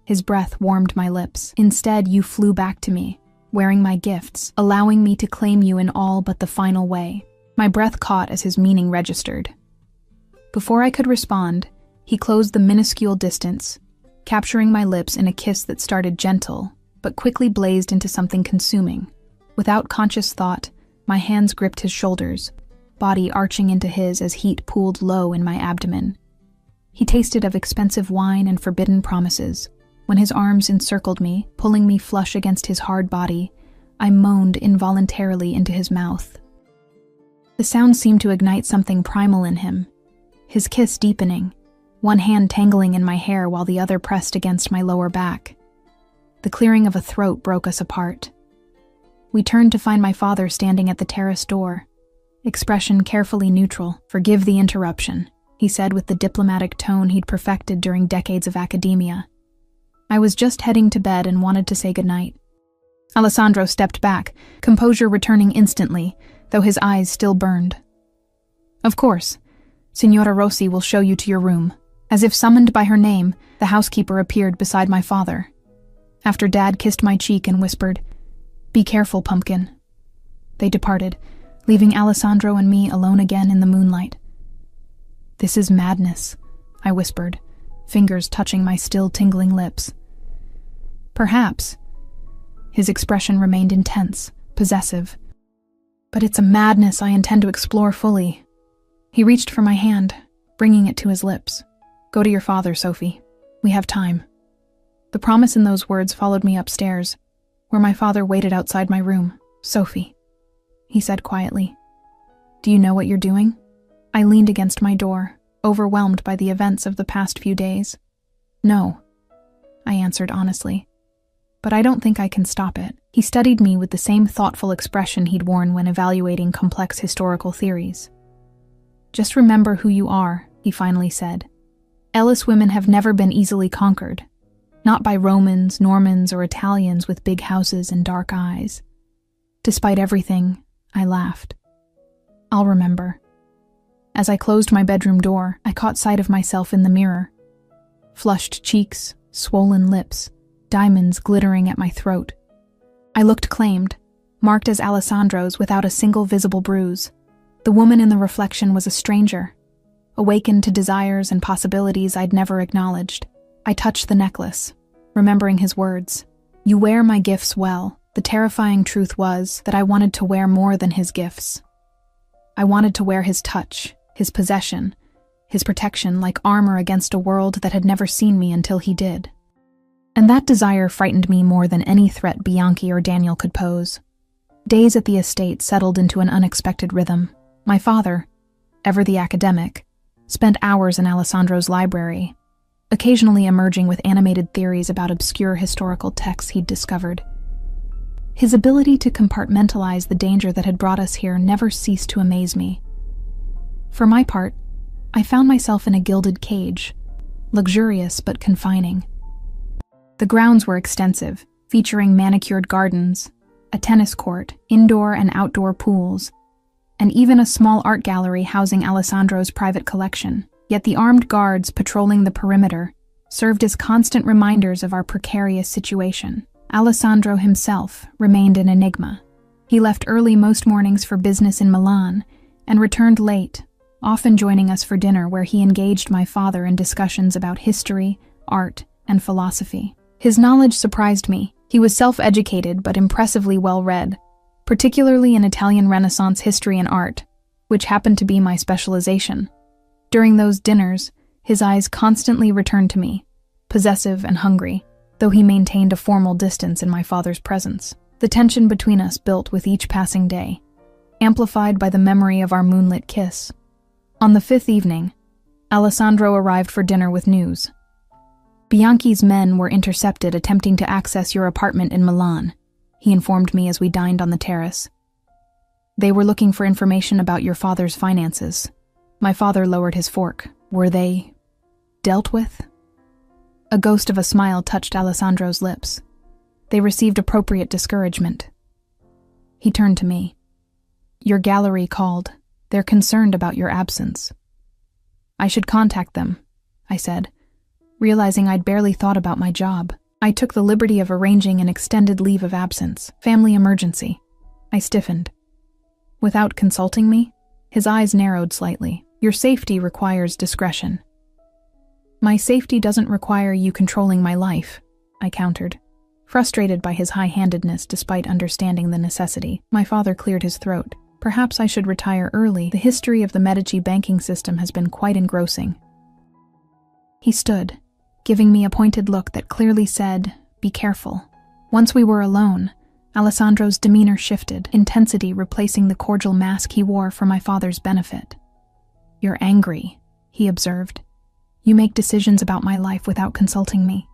Speaker 1: His breath warmed my lips. "Instead, you flew back to me, wearing my gifts, allowing me to claim you in all but the final way." My breath caught as his meaning registered. Before I could respond, he closed the minuscule distance, capturing my lips in a kiss that started gentle, but quickly blazed into something consuming. Without conscious thought, my hands gripped his shoulders, body arching into his as heat pooled low in my abdomen. He tasted of expensive wine and forbidden promises. When his arms encircled me, pulling me flush against his hard body, I moaned involuntarily into his mouth. The sound seemed to ignite something primal in him, his kiss deepening, one hand tangling in my hair while the other pressed against my lower back. The clearing of a throat broke us apart. We turned to find my father standing at the terrace door, expression carefully neutral. "Forgive the interruption," he said with the diplomatic tone he'd perfected during decades of academia. "I was just heading to bed and wanted to say goodnight." Alessandro stepped back, composure returning instantly, though his eyes still burned. "Of course. Signora Rossi will show you to your room." As if summoned by her name, the housekeeper appeared beside my father. After Dad kissed my cheek and whispered, "Be careful, Pumpkin." They departed, leaving Alessandro and me alone again in the moonlight. "This is madness," I whispered, fingers touching my still tingling lips. "Perhaps." His expression remained intense, possessive. "But it's a madness I intend to explore fully." He reached for my hand, bringing it to his lips. "Go to your father, Sophie. We have time." The promise in those words followed me upstairs, where my father waited outside my room. "Sophie," he said quietly, "do you know what you're doing?" I leaned against my door, overwhelmed by the events of the past few days. "No," I answered honestly, "but I don't think I can stop it." He studied me with the same thoughtful expression he'd worn when evaluating complex historical theories. "Just remember who you are," he finally said. "Ellis women have never been easily conquered. Not by Romans, Normans, or Italians with big houses and dark eyes." Despite everything, I laughed. "I'll remember." As I closed my bedroom door, I caught sight of myself in the mirror. Flushed cheeks, swollen lips, diamonds glittering at my throat. I looked claimed, marked as Alessandro's without a single visible bruise. The woman in the reflection was a stranger, awakened to desires and possibilities I'd never acknowledged. I touched the necklace, remembering his words. "You wear my gifts well." The terrifying truth was that I wanted to wear more than his gifts. I wanted to wear his touch, his possession, his protection like armor against a world that had never seen me until he did. And that desire frightened me more than any threat Bianchi or Daniel could pose. Days at the estate settled into an unexpected rhythm. My father, ever the academic, spent hours in Alessandro's library, occasionally emerging with animated theories about obscure historical texts he'd discovered. His ability to compartmentalize the danger that had brought us here never ceased to amaze me. For my part, I found myself in a gilded cage, luxurious but confining. The grounds were extensive, featuring manicured gardens, a tennis court, indoor and outdoor pools, and even a small art gallery housing Alessandro's private collection. Yet the armed guards patrolling the perimeter served as constant reminders of our precarious situation. Alessandro himself remained an enigma. He left early most mornings for business in Milan and returned late, often joining us for dinner where he engaged my father in discussions about history, art, and philosophy. His knowledge surprised me. He was self-educated but impressively well-read, particularly in Italian Renaissance history and art, which happened to be my specialization. During those dinners, his eyes constantly returned to me, possessive and hungry, though he maintained a formal distance in my father's presence. The tension between us built with each passing day, amplified by the memory of our moonlit kiss. On the 5th evening, Alessandro arrived for dinner with news. "Bianchi's men were intercepted attempting to access your apartment in Milan," he informed me as we dined on the terrace. "They were looking for information about your father's finances." My father lowered his fork. "Were they dealt with?" A ghost of a smile touched Alessandro's lips. "They received appropriate discouragement." He turned to me. "Your gallery called. They're concerned about your absence." "I should contact them," I said, realizing I'd barely thought about my job. I took the liberty of arranging an extended leave of absence. Family emergency. I stiffened. "Without consulting me?" His eyes narrowed slightly. "Your safety requires discretion." "My safety doesn't require you controlling my life," I countered, frustrated by his high-handedness despite understanding the necessity. My father cleared his throat. "Perhaps I should retire early. The history of the Medici banking system has been quite engrossing." He stood, giving me a pointed look that clearly said, "Be careful." Once we were alone, Alessandro's demeanor shifted, intensity replacing the cordial mask he wore for my father's benefit. "You're angry," he observed. "You make decisions about my life without consulting me."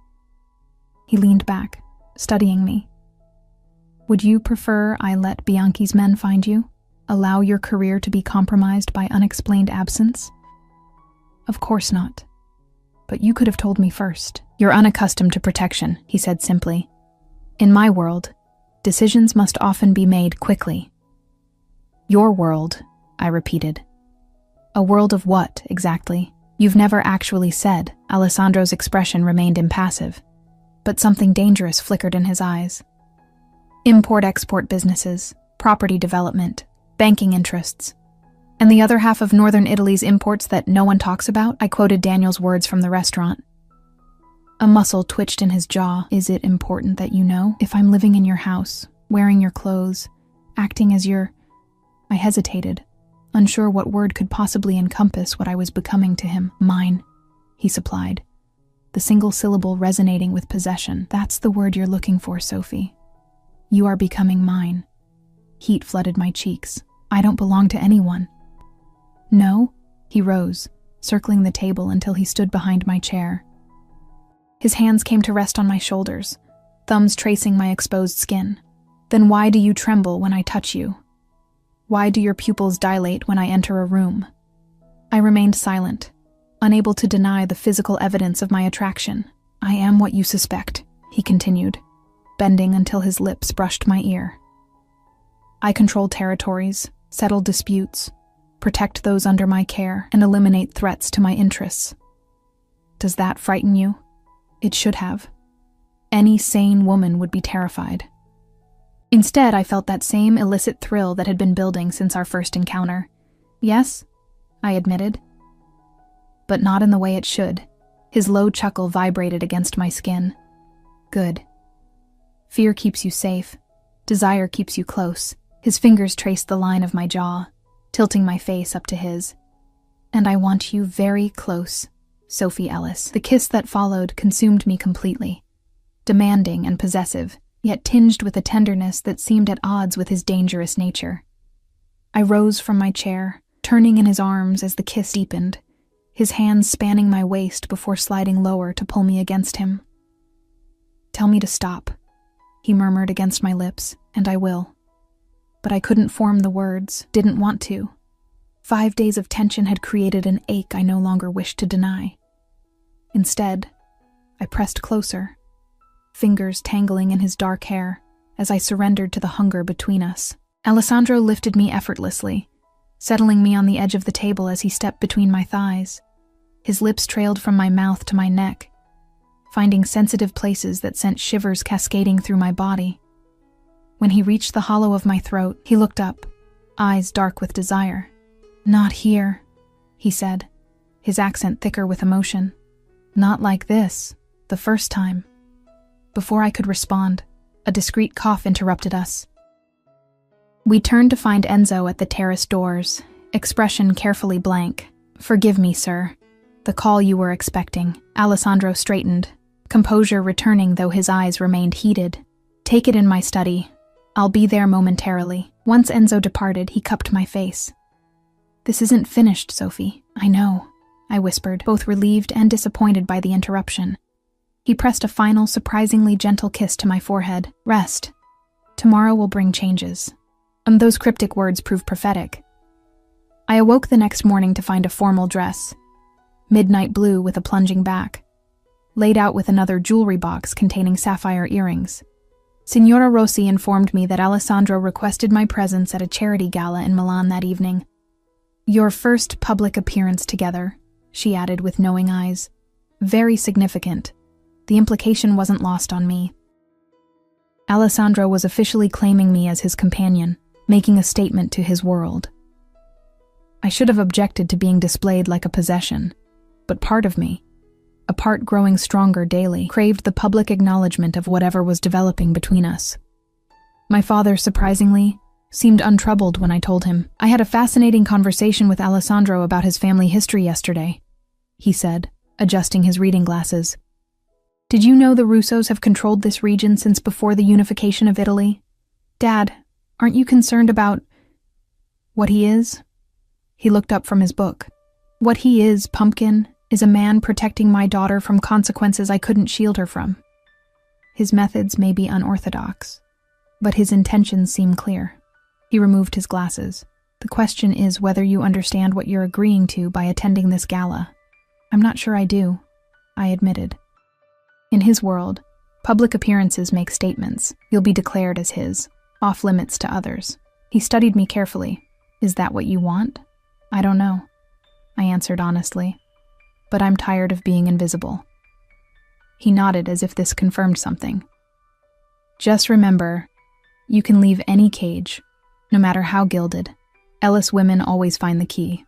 Speaker 1: He leaned back, studying me. "Would you prefer I let Bianchi's men find you? Allow your career to be compromised by unexplained absence?" "Of course not. But you could have told me first." "You're unaccustomed to protection," he said simply. "In my world, decisions must often be made quickly." "Your world," I repeated. "A world of what, exactly?" "You've never actually said." Alessandro's expression remained impassive, but something dangerous flickered in his eyes. "Import-export businesses, property development, banking interests, and the other half of northern Italy's imports that no one talks about," I quoted Daniel's words from the restaurant. A muscle twitched in his jaw. "Is it important that you know? If I'm living in your house, wearing your clothes, acting as your—" I hesitated, unsure what word could possibly encompass what I was becoming to him. "Mine," he supplied, the single syllable resonating with possession. "That's the word you're looking for, Sophie. You are becoming mine." Heat flooded my cheeks. "I don't belong to anyone." "No?" He rose, circling the table until he stood behind my chair. His hands came to rest on my shoulders, thumbs tracing my exposed skin. "Then why do you tremble when I touch you? Why do your pupils dilate when I enter a room?" I remained silent, unable to deny the physical evidence of my attraction. "I am what you suspect," he continued, bending until his lips brushed my ear. "I control territories, settle disputes, protect those under my care, and eliminate threats to my interests. Does that frighten you? It should have. Any sane woman would be terrified." Instead, I felt that same illicit thrill that had been building since our first encounter. "Yes," I admitted. but not in the way it should. His low chuckle vibrated against my skin. Good. Fear keeps you safe. Desire keeps you close. His fingers traced the line of my jaw, tilting my face up to his. And I want you very close, Sophie Ellis. The kiss that followed consumed me completely. Demanding and possessive, yet tinged with a tenderness that seemed at odds with his dangerous nature. I rose from my chair, turning in his arms as the kiss deepened, his hands spanning my waist before sliding lower to pull me against him. Tell me to stop, he murmured against my lips, and I will. But I couldn't form the words, didn't want to. 5 days of tension had created an ache I no longer wished to deny. Instead, I pressed closer, fingers tangling in his dark hair as I surrendered to the hunger between us. Alessandro lifted me effortlessly, settling me on the edge of the table as he stepped between my thighs. His lips trailed from my mouth to my neck, finding sensitive places that sent shivers cascading through my body. When he reached the hollow of my throat, he looked up, eyes dark with desire. Not here, he said, his accent thicker with emotion. Not like this, the first time. Before I could respond, a discreet cough interrupted us. We turned to find Enzo at the terrace doors, expression carefully blank. Forgive me, sir. The call you were expecting. Alessandro straightened, composure returning though his eyes remained heated. Take it in my study. I'll be there momentarily. Once Enzo departed, he cupped my face. This isn't finished, Sophie. I know, I whispered, both relieved and disappointed by the interruption. He pressed a final, surprisingly gentle kiss to my forehead. Rest. Tomorrow will bring changes. Those cryptic words proved prophetic. I awoke the next morning to find a formal dress, midnight blue with a plunging back, laid out with another jewelry box containing sapphire earrings. Signora Rossi informed me that Alessandro requested my presence at a charity gala in Milan that evening. Your first public appearance together, she added with knowing eyes. Very significant. The implication wasn't lost on me. Alessandro was officially claiming me as his companion, making a statement to his world. I should have objected to being displayed like a possession, but part of me, a part growing stronger daily, craved the public acknowledgement of whatever was developing between us. My father, surprisingly, seemed untroubled when I told him. I had a fascinating conversation with Alessandro about his family history yesterday, he said, adjusting his reading glasses. Did you know the Russos have controlled this region since before the unification of Italy? Dad, aren't you concerned about what he is? He looked up from his book. What he is, Pumpkin, is a man protecting my daughter from consequences I couldn't shield her from. His methods may be unorthodox, but his intentions seem clear. He removed his glasses. The question is whether you understand what you're agreeing to by attending this gala. I'm not sure I do, I admitted. In his world, public appearances make statements. You'll be declared as his, off limits to others. He studied me carefully. Is that what you want? I don't know, I answered honestly, but I'm tired of being invisible. He nodded as if this confirmed something. Just remember, you can leave any cage, no matter how gilded. Ellis women always find the key.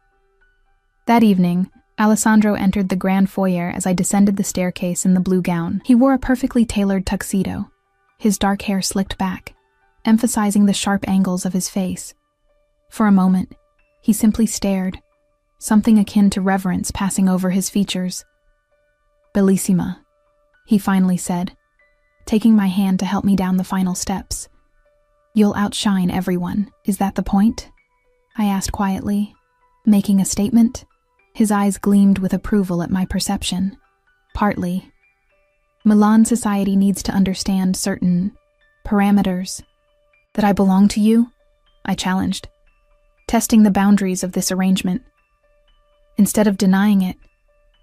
Speaker 1: That evening, Alessandro entered the grand foyer as I descended the staircase in the blue gown. He wore a perfectly tailored tuxedo, his dark hair slicked back, emphasizing the sharp angles of his face. For a moment, he simply stared, something akin to reverence passing over his features. Bellissima, he finally said, taking my hand to help me down the final steps. You'll outshine everyone, is that the point? I asked quietly, making a statement. His eyes gleamed with approval at my perception. Partly. Milan society needs to understand certain parameters. That I belong to you? I challenged, testing the boundaries of this arrangement. Instead of denying it,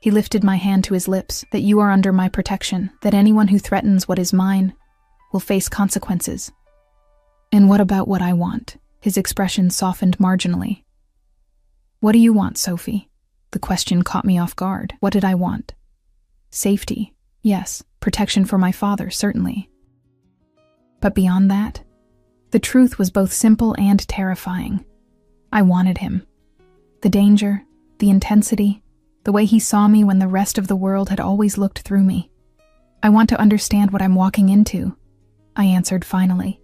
Speaker 1: he lifted my hand to his lips. That you are under my protection, that anyone who threatens what is mine will face consequences. And what about what I want? His expression softened marginally. What do you want, Sophie? The question caught me off guard. What did I want? Safety, yes. Protection for my father, certainly. But beyond that, the truth was both simple and terrifying. I wanted him. The danger, the intensity, The way he saw me when the rest of the world had always looked through me. "I want to understand what I'm walking into," I answered finally.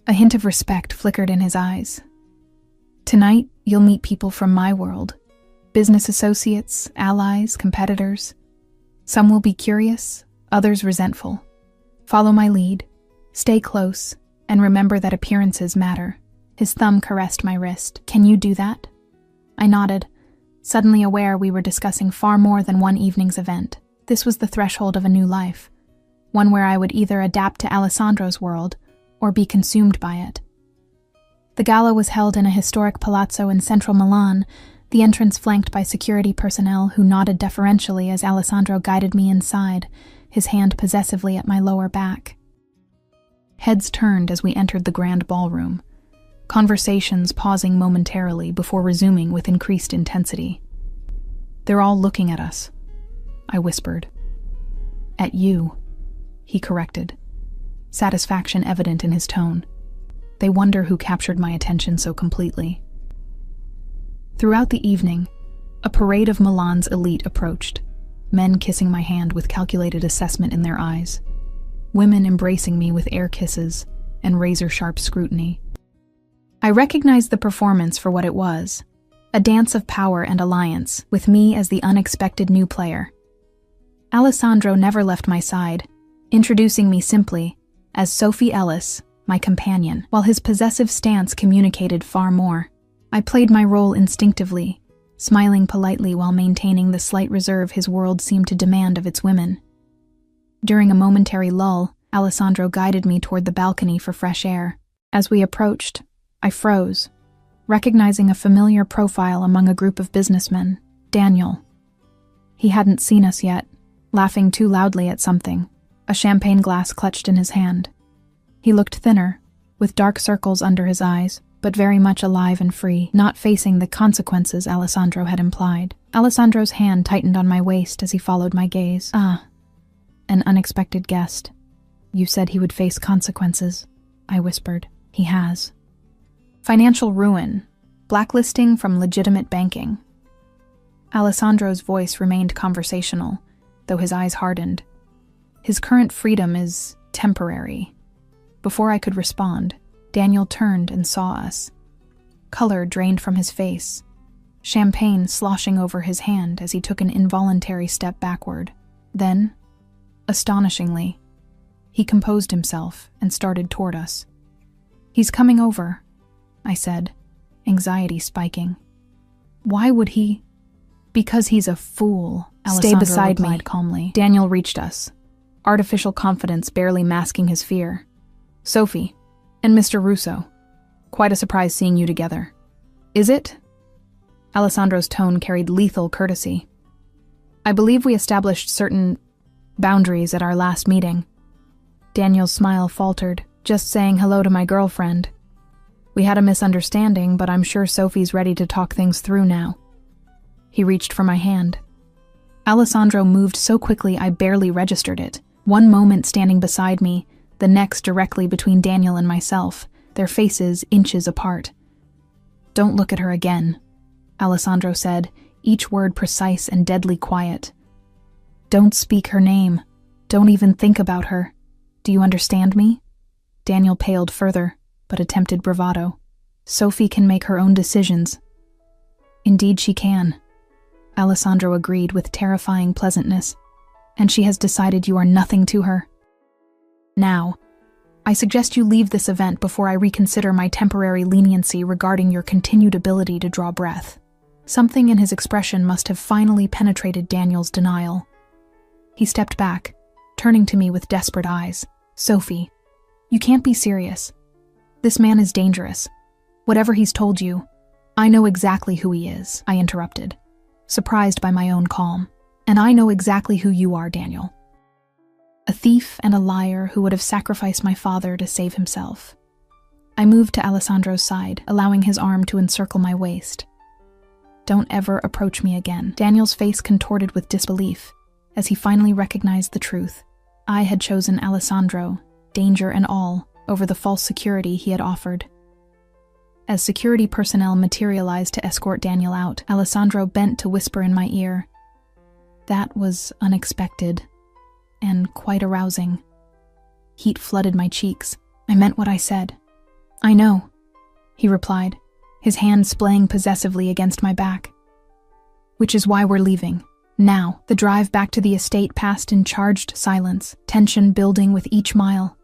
Speaker 1: A hint of respect flickered in his eyes. "Tonight, you'll meet people from my world. Business associates, allies, competitors. Some will be curious, others resentful. Follow my lead, stay close, and remember that appearances matter." His thumb caressed my wrist. "Can you do that?" I nodded, suddenly aware we were discussing far more than one evening's event. This was the threshold of a new life, one where I would either adapt to Alessandro's world or be consumed by it. The gala was held in a historic palazzo in central Milan, the entrance flanked by security personnel who nodded deferentially as Alessandro guided me inside, his hand possessively at my lower back. Heads turned as we entered the grand ballroom, conversations pausing momentarily before resuming with increased intensity. "They're all looking at us," I whispered. "At you," he corrected, satisfaction evident in his tone. "They wonder who captured my attention so completely." Throughout the evening, a parade of Milan's elite approached, men kissing my hand with calculated assessment in their eyes, women embracing me with air kisses and razor-sharp scrutiny. I recognized the performance for what it was, a dance of power and alliance, with me as the unexpected new player. Alessandro never left my side, introducing me simply as Sophie Ellis, my companion, while his possessive stance communicated far more. I played my role instinctively, smiling politely while maintaining the slight reserve his world seemed to demand of its women. During a momentary lull, Alessandro guided me toward the balcony for fresh air. As we approached, I froze, recognizing a familiar profile among a group of businessmen, Daniel. He hadn't seen us yet, laughing too loudly at something, a champagne glass clutched in his hand. He looked thinner, with dark circles under his eyes, but very much alive and free, not facing the consequences Alessandro had implied. Alessandro's hand tightened on my waist as he followed my gaze. "Ah, an unexpected guest. You said he would face consequences," I whispered. "He has. Financial ruin, blacklisting from legitimate banking." Alessandro's voice remained conversational, though his eyes hardened. "His current freedom is temporary." Before I could respond, Daniel turned and saw us. Color drained from his face, champagne sloshing over his hand as he took an involuntary step backward. Then, astonishingly, he composed himself and started toward us. "He's coming over," I said, anxiety spiking. "Why would he?" "Because he's a fool," Alessandro
Speaker 2: "Stay beside
Speaker 1: replied
Speaker 2: me."
Speaker 1: calmly. Daniel reached us, artificial confidence barely masking his fear. "Sophie, and Mr. Russo. Quite a surprise seeing you together." "Is it?" Alessandro's tone carried lethal courtesy. "I believe we established certain boundaries at our last meeting." Daniel's smile faltered, "Just saying hello to my girlfriend. We had a misunderstanding, but I'm sure Sophie's ready to talk things through now." He reached for my hand. Alessandro moved so quickly I barely registered it, one moment standing beside me, the next directly between Daniel and myself, their faces inches apart. "Don't look at her again," Alessandro said, each word precise and deadly quiet. "Don't speak her name. Don't even think about her. Do you understand me?" Daniel paled further, but attempted bravado. "Sophie can make her own decisions." "Indeed she can," Alessandro agreed with terrifying pleasantness. "And she has decided you are nothing to her. Now, I suggest you leave this event before I reconsider my temporary leniency regarding your continued ability to draw breath." Something in his expression must have finally penetrated Daniel's denial. He stepped back, turning to me with desperate eyes. "Sophie, you can't be serious. This man is dangerous. Whatever he's told you, I know exactly who he is," I interrupted, surprised by my own calm. "And I know exactly who you are, Daniel. A thief and a liar who would have sacrificed my father to save himself." I moved to Alessandro's side, allowing his arm to encircle my waist. "Don't ever approach me again." Daniel's face contorted with disbelief as he finally recognized the truth. I had chosen Alessandro, danger and all, over the false security he had offered. As security personnel materialized to escort Daniel out, Alessandro bent to whisper in my ear. That was unexpected and quite arousing. Heat flooded my cheeks. I meant what I said. I know, he replied, his hand splaying possessively against my back. Which is why we're leaving. Now, the drive back to the estate passed in charged silence, tension building with each mile.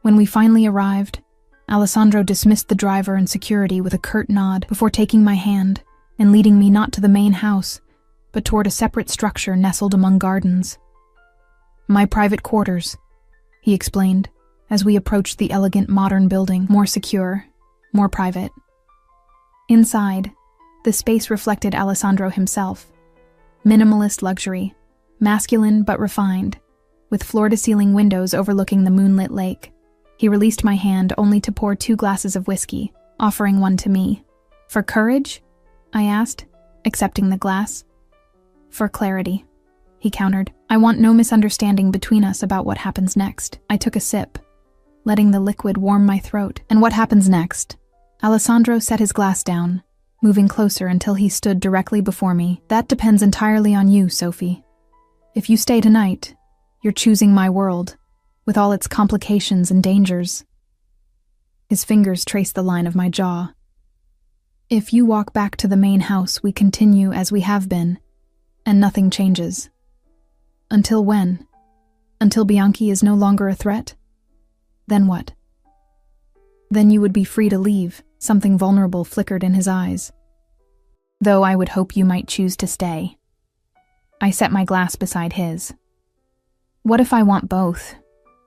Speaker 1: When we finally arrived, Alessandro dismissed the driver and security with a curt nod before taking my hand and leading me not to the main house, but toward a separate structure nestled among gardens. My private quarters, he explained, as we approached the elegant modern building, more secure, more private. Inside, the space reflected Alessandro himself. Minimalist luxury, masculine but refined, with floor-to-ceiling windows overlooking the moonlit lake. He released my hand only to pour 2 glasses of whiskey, offering one to me. For courage? I asked, accepting the glass. For clarity, he countered. I want no misunderstanding between us about what happens next. I took a sip, letting the liquid warm my throat. And what happens next? Alessandro set his glass down, moving closer until he stood directly before me. That depends entirely on you, Sophie. If you stay tonight, you're choosing my world, with all its complications and dangers. His fingers traced the line of my jaw. If you walk back to the main house, we continue as we have been, and nothing changes. Until when? Until Bianchi is no longer a threat? Then what? Then you would be free to leave. Something vulnerable flickered in his eyes. Though I would hope you might choose to stay. I set my glass beside his. What if I want both?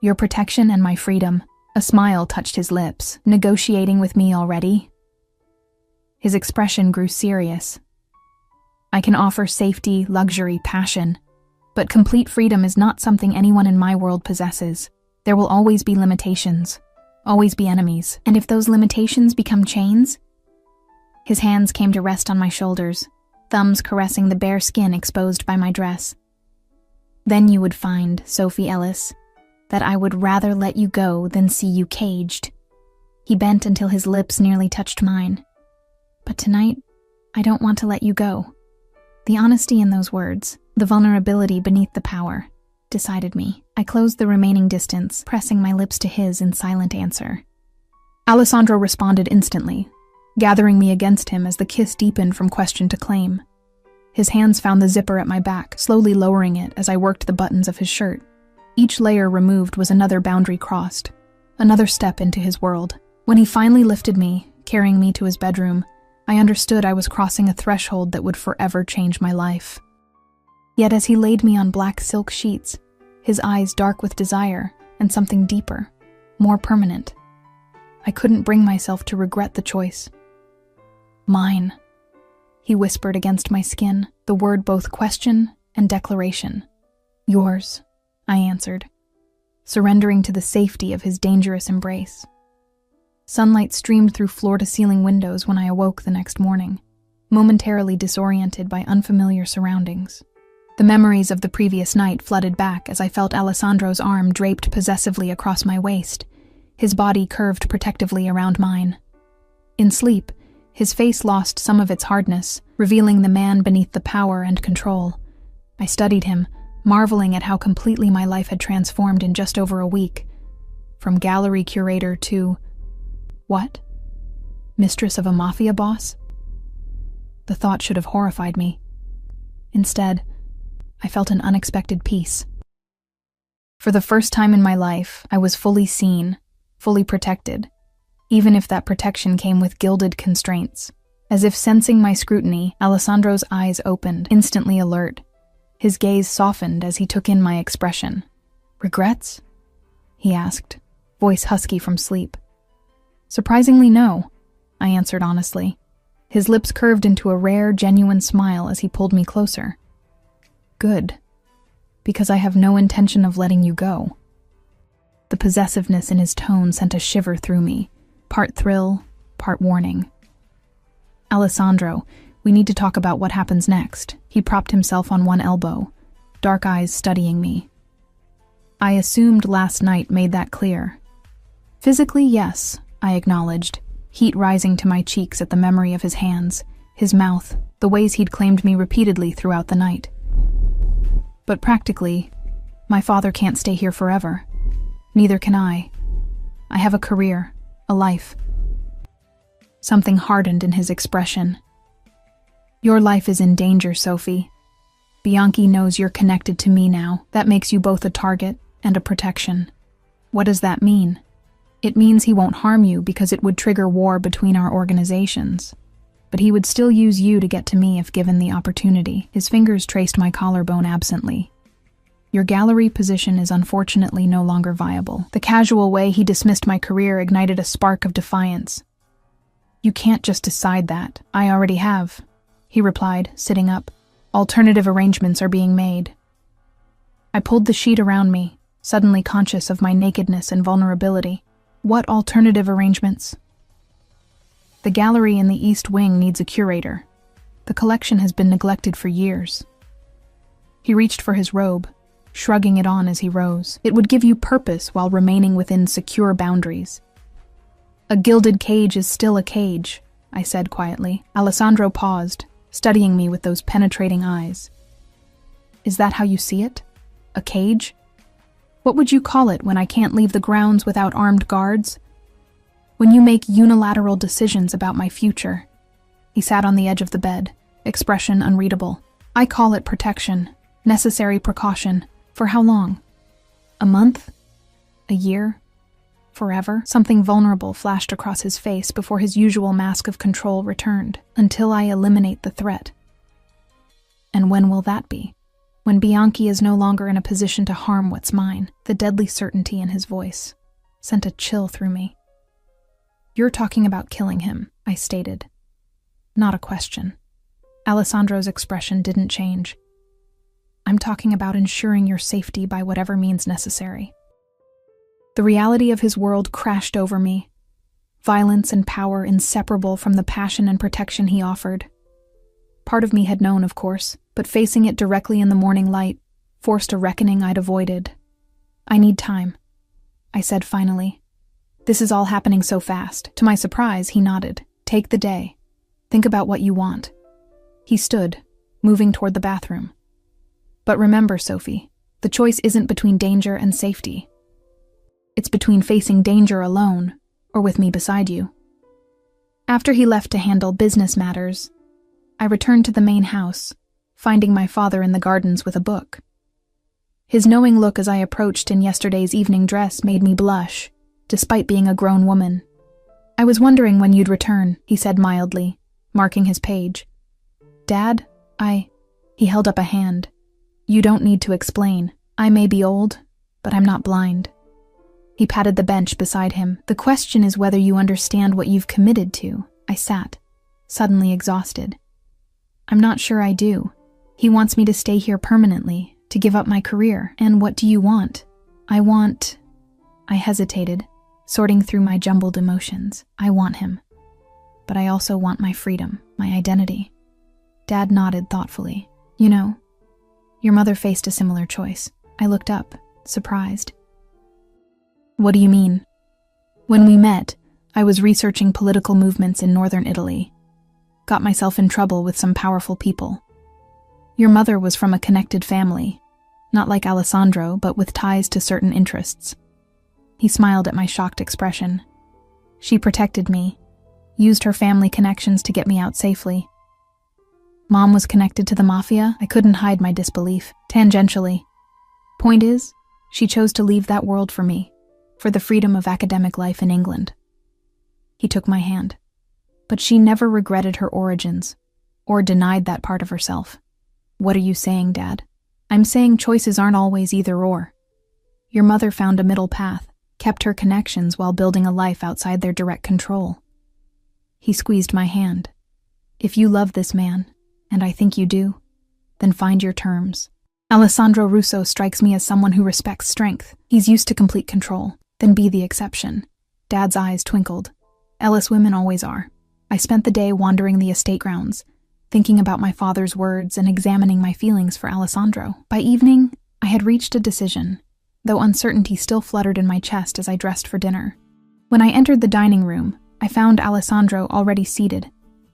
Speaker 1: Your protection and my freedom. A smile touched his lips. Negotiating with me already? His expression grew serious. I can offer safety, luxury, passion, but complete freedom is not something anyone in my world possesses. There will always be limitations, always be enemies. And if those limitations become chains? His hands came to rest on my shoulders, thumbs caressing the bare skin exposed by my dress. Then you would find, Sophie Ellis, that I would rather let you go than see you caged. He bent until his lips nearly touched mine. But tonight, I don't want to let you go. The honesty in those words, the vulnerability beneath the power, decided me. I closed the remaining distance, pressing my lips to his in silent answer. Alessandro responded instantly, gathering me against him as the kiss deepened from question to claim. His hands found the zipper at my back, slowly lowering it as I worked the buttons of his shirt. Each layer removed was another boundary crossed, another step into his world. When he finally lifted me, carrying me to his bedroom, I understood I was crossing a threshold that would forever change my life. Yet as he laid me on black silk sheets, his eyes dark with desire and something deeper, more permanent, I couldn't bring myself to regret the choice. Mine, he whispered against my skin, the word both question and declaration. Yours, I answered, surrendering to the safety of his dangerous embrace. Sunlight streamed through floor-to-ceiling windows when I awoke the next morning, momentarily disoriented by unfamiliar surroundings. The memories of the previous night flooded back as I felt Alessandro's arm draped possessively across my waist, his body curved protectively around mine. In sleep, his face lost some of its hardness, revealing the man beneath the power and control. I studied him, marveling at how completely my life had transformed in just over a week. From gallery curator to... what? Mistress of a mafia boss? The thought should have horrified me. Instead, I felt an unexpected peace. For the first time in my life, I was fully seen, fully protected, even if that protection came with gilded constraints. As if sensing my scrutiny, Alessandro's eyes opened, instantly alert. His gaze softened as he took in my expression. Regrets? He asked, voice husky from sleep. Surprisingly, no, I answered honestly. His lips curved into a rare, genuine smile as he pulled me closer. Good, because I have no intention of letting you go. The possessiveness in his tone sent a shiver through me, part thrill, part warning. Alessandro, we need to talk about what happens next. He propped himself on one elbow, dark eyes studying me. I assumed last night made that clear. Physically, yes, I acknowledged, heat rising to my cheeks at the memory of his hands, his mouth, the ways he'd claimed me repeatedly throughout the night. But practically, my father can't stay here forever. Neither can I. I have a career, a life. Something hardened in his expression. Your life is in danger, Sophie. Bianchi knows you're connected to me now. That makes you both a target and a protection. What does that mean? It means he won't harm you because it would trigger war between our organizations. But he would still use you to get to me if given the opportunity. His fingers traced my collarbone absently. Your gallery position is unfortunately no longer viable. The casual way he dismissed my career ignited a spark of defiance. You can't just decide that. I already have, he replied, sitting up. Alternative arrangements are being made. I pulled the sheet around me, suddenly conscious of my nakedness and vulnerability. What alternative arrangements? The gallery in the East Wing needs a curator. The collection has been neglected for years. He reached for his robe, shrugging it on as he rose. It would give you purpose while remaining within secure boundaries. A gilded cage is still a cage, I said quietly. Alessandro paused, studying me with those penetrating eyes. Is that how you see it? A cage? What would you call it when I can't leave the grounds without armed guards? When you make unilateral decisions about my future. He sat on the edge of the bed, expression unreadable. I call it protection, necessary precaution. For how long? A month? A year? Forever? Something vulnerable flashed across his face before his usual mask of control returned. Until I eliminate the threat. And when will that be? When Bianchi is no longer in a position to harm what's mine. The deadly certainty in his voice sent a chill through me. You're talking about killing him, I stated. Not a question. Alessandro's expression didn't change. I'm talking about ensuring your safety by whatever means necessary. The reality of his world crashed over me. Violence and power inseparable from the passion and protection he offered. Part of me had known, of course, but facing it directly in the morning light forced a reckoning I'd avoided. I need time, I said finally. This is all happening so fast. To my surprise, he nodded. Take the day. Think about what you want. He stood, moving toward the bathroom. But remember, Sophie, the choice isn't between danger and safety. It's between facing danger alone or with me beside you. After he left to handle business matters, I returned to the main house, finding my father in the gardens with a book. His knowing look as I approached in yesterday's evening dress made me blush, despite being a grown woman. I was wondering when you'd return, he said mildly, marking his page. Dad, He held up a hand. You don't need to explain. I may be old, but I'm not blind. He patted the bench beside him. The question is whether you understand what you've committed to. I sat, suddenly exhausted. I'm not sure I do. He wants me to stay here permanently, to give up my career. And what do you want? I hesitated, sorting through my jumbled emotions. I want him. But I also want my freedom, my identity. Dad nodded thoughtfully. You know, your mother faced a similar choice. I looked up, surprised. What do you mean? When we met, I was researching political movements in northern Italy. Got myself in trouble with some powerful people. Your mother was from a connected family, not like Alessandro, but with ties to certain interests. He smiled at my shocked expression. She protected me, used her family connections to get me out safely. Mom was connected to the Mafia. I couldn't hide my disbelief, tangentially. Point is, she chose to leave that world for me, for the freedom of academic life in England. He took my hand. But she never regretted her origins, or denied that part of herself. What are you saying, Dad? I'm saying choices aren't always either or. Your mother found a middle path, kept her connections while building a life outside their direct control. He squeezed my hand. If you love this man, and I think you do, then find your terms. Alessandro Russo strikes me as someone who respects strength. He's used to complete control, then be the exception. Dad's eyes twinkled. Ellis women always are. I spent the day wandering the estate grounds, thinking about my father's words and examining my feelings for Alessandro. By evening, I had reached a decision, though uncertainty still fluttered in my chest as I dressed for dinner. When I entered the dining room, I found Alessandro already seated,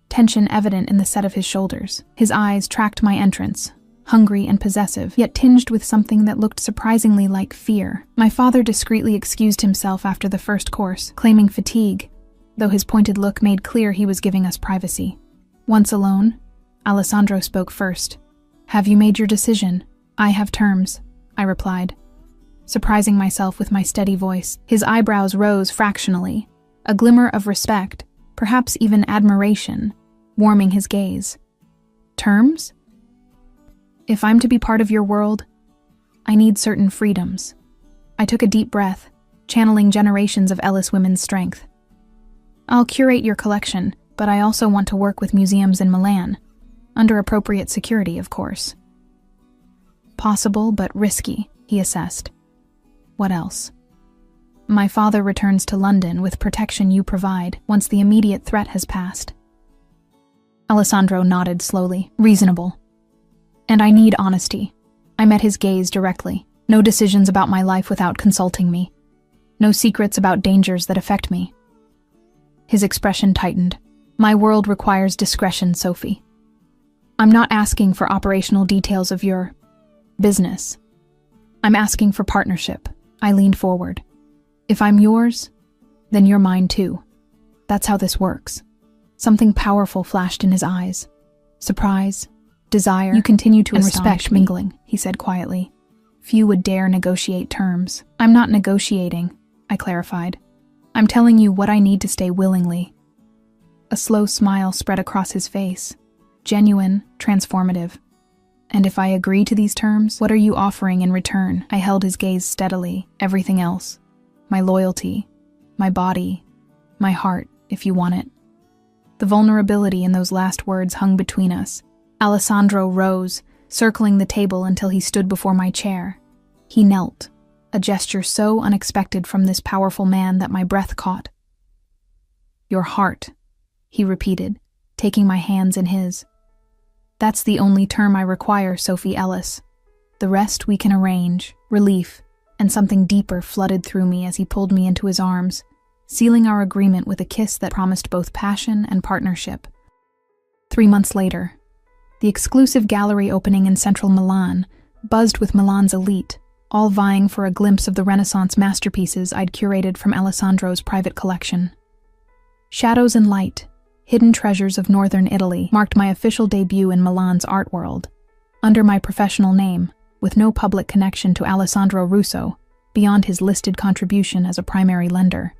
Speaker 1: tension evident in the set of his shoulders. His eyes tracked my entrance, hungry and possessive, yet tinged with something that looked surprisingly like fear. My father discreetly excused himself after the first course, claiming fatigue, though his pointed look made clear he was giving us privacy. Once alone, Alessandro spoke first. "Have you made your decision?" "I have terms," I replied, surprising myself with my steady voice. His eyebrows rose fractionally, a glimmer of respect, perhaps even admiration, warming his gaze. "Terms? If I'm to be part of your world, I need certain freedoms." I took a deep breath, channeling generations of Ellis women's strength. "I'll curate your collection, but I also want to work with museums in Milan, under appropriate security, of course." "Possible, but risky," he assessed. "What else?" "My father returns to London with protection you provide once the immediate threat has passed." Alessandro nodded slowly. "Reasonable. And I need honesty." I met his gaze directly. "No decisions about my life without consulting me. No secrets about dangers that affect me." His expression tightened. "My world requires discretion, Sophie. I'm not asking for operational details of your business. I'm asking for partnership." I leaned forward. "If I'm yours, then you're mine too. That's how this works." Something powerful flashed in his eyes. Surprise, desire, "You continue to respect mingling," he said quietly. "Few would dare negotiate terms." "I'm not negotiating," I clarified. "I'm telling you what I need to stay willingly." A slow smile spread across his face, genuine, transformative. "And if I agree to these terms, what are you offering in return?" I held his gaze steadily. "Everything else. My loyalty, my body, my heart, if you want it." The vulnerability in those last words hung between us. Alessandro rose, circling the table until he stood before my chair. He knelt, a gesture so unexpected from this powerful man that my breath caught. "Your heart," he repeated, taking my hands in his. "That's the only term I require, Sophie Ellis. The rest we can arrange." Relief and something deeper flooded through me as he pulled me into his arms, sealing our agreement with a kiss that promised both passion and partnership. 3 months later, the exclusive gallery opening in central Milan buzzed with Milan's elite, all vying for a glimpse of the Renaissance masterpieces I'd curated from Alessandro's private collection. Shadows and Light, Hidden Treasures of Northern Italy marked my official debut in Milan's art world, under my professional name, with no public connection to Alessandro Russo, beyond his listed contribution as a primary lender.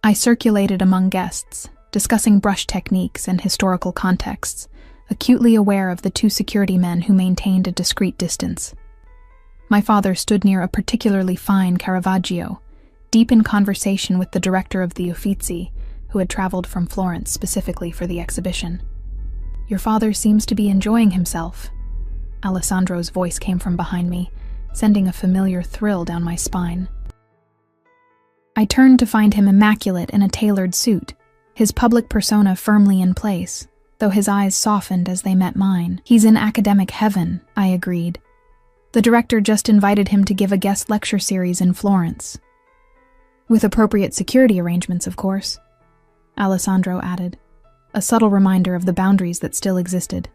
Speaker 1: I circulated among guests, discussing brush techniques and historical contexts, acutely aware of the 2 security men who maintained a discreet distance. My father stood near a particularly fine Caravaggio, deep in conversation with the director of the Uffizi, who had traveled from Florence specifically for the exhibition. "Your father seems to be enjoying himself." Alessandro's voice came from behind me, sending a familiar thrill down my spine. I turned to find him immaculate in a tailored suit, his public persona firmly in place, though his eyes softened as they met mine. "He's in academic heaven," I agreed. "The director just invited him to give a guest lecture series in Florence. With appropriate security arrangements, of course," Alessandro added, a subtle reminder of the boundaries that still existed.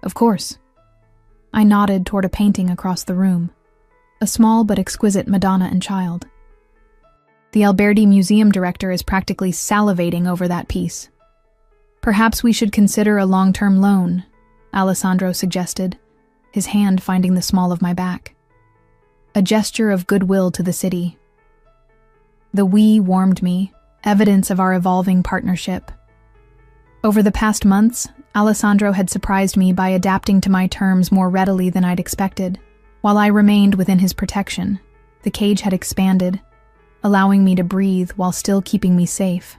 Speaker 1: "Of course." I nodded toward a painting across the room, a small but exquisite Madonna and Child. "The Alberti museum director is practically salivating over that piece." "Perhaps we should consider a long-term loan," Alessandro suggested, his hand finding the small of my back. "A gesture of goodwill to the city." The "we" warmed me, evidence of our evolving partnership. Over the past months, Alessandro had surprised me by adapting to my terms more readily than I'd expected. While I remained within his protection, the cage had expanded, allowing me to breathe while still keeping me safe.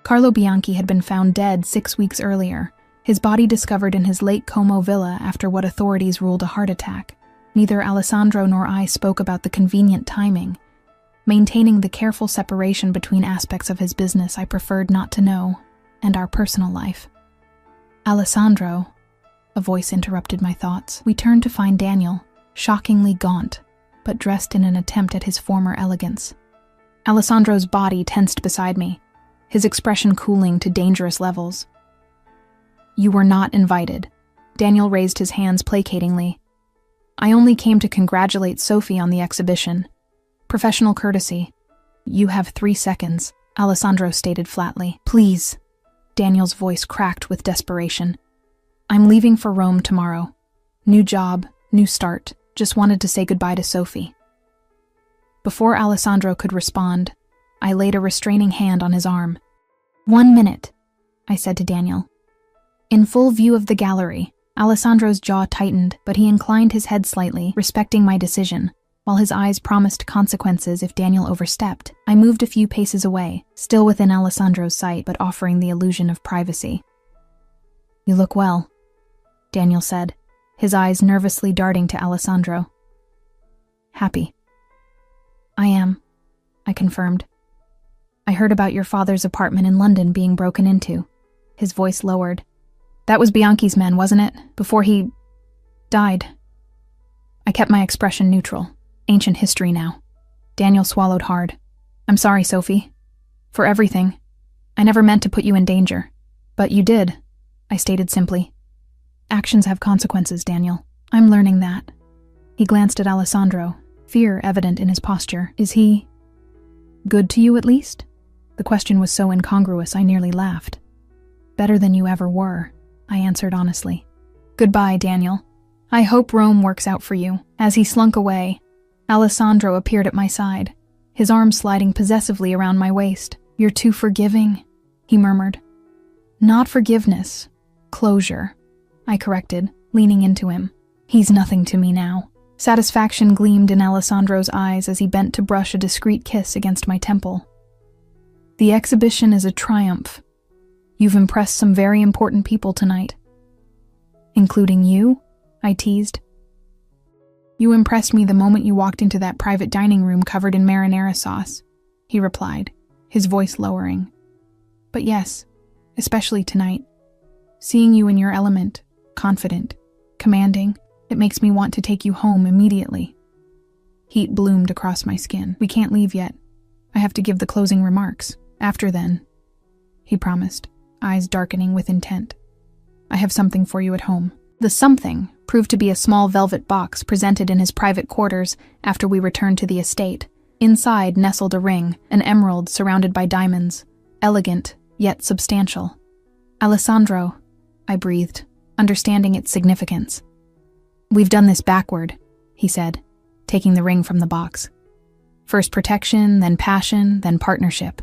Speaker 1: Carlo Bianchi had been found dead 6 weeks earlier, his body discovered in his Lake Como villa after what authorities ruled a heart attack. Neither Alessandro nor I spoke about the convenient timing. Maintaining the careful separation between aspects of his business I preferred not to know, and our personal life. "Alessandro," a voice interrupted my thoughts. We turned to find Daniel, shockingly gaunt, but dressed in an attempt at his former elegance. Alessandro's body tensed beside me, his expression cooling to dangerous levels. "You were not invited." Daniel raised his hands placatingly. "I only came to congratulate Sophie on the exhibition. Professional courtesy." "You have 3 seconds," Alessandro stated flatly. "Please." Daniel's voice cracked with desperation. "I'm leaving for Rome tomorrow. New job, new start. Just wanted to say goodbye to Sophie." Before Alessandro could respond, I laid a restraining hand on his arm. "1 minute," I said to Daniel. In full view of the gallery, Alessandro's jaw tightened, but he inclined his head slightly, respecting my decision. While his eyes promised consequences if Daniel overstepped, I moved a few paces away, still within Alessandro's sight but offering the illusion of privacy. "You look well," Daniel said, his eyes nervously darting to Alessandro. "Happy." "I am," I confirmed. "I heard about your father's apartment in London being broken into." His voice lowered. "That was Bianchi's men, wasn't it? Before he died." I kept my expression neutral. Ancient history now. Daniel swallowed hard. "I'm sorry, Sophie. For everything. I never meant to put you in danger. But you did," I stated simply. "Actions have consequences, Daniel. I'm learning that." He glanced at Alessandro, fear evident in his posture. "Is he good to you, at least?" The question was so incongruous I nearly laughed. "Better than you ever were," I answered honestly. "Goodbye, Daniel. I hope Rome works out for you." As he slunk away, Alessandro appeared at my side, his arm sliding possessively around my waist. "You're too forgiving," he murmured. "Not forgiveness. Closure," I corrected, leaning into him. "He's nothing to me now." Satisfaction gleamed in Alessandro's eyes as he bent to brush a discreet kiss against my temple. "The exhibition is a triumph. You've impressed some very important people tonight." "Including you?" I teased. "You impressed me the moment you walked into that private dining room covered in marinara sauce," he replied, his voice lowering. "But yes, especially tonight. Seeing you in your element, confident, commanding, it makes me want to take you home immediately." Heat bloomed across my skin. "We can't leave yet. I have to give the closing remarks. After then," he promised, eyes darkening with intent. "I have something for you at home." The something proved to be a small velvet box presented in his private quarters after we returned to the estate. Inside nestled a ring, an emerald surrounded by diamonds, elegant yet substantial. "Alessandro," I breathed, understanding its significance. "We've done this backward," he said, taking the ring from the box. "First protection, then passion, then partnership."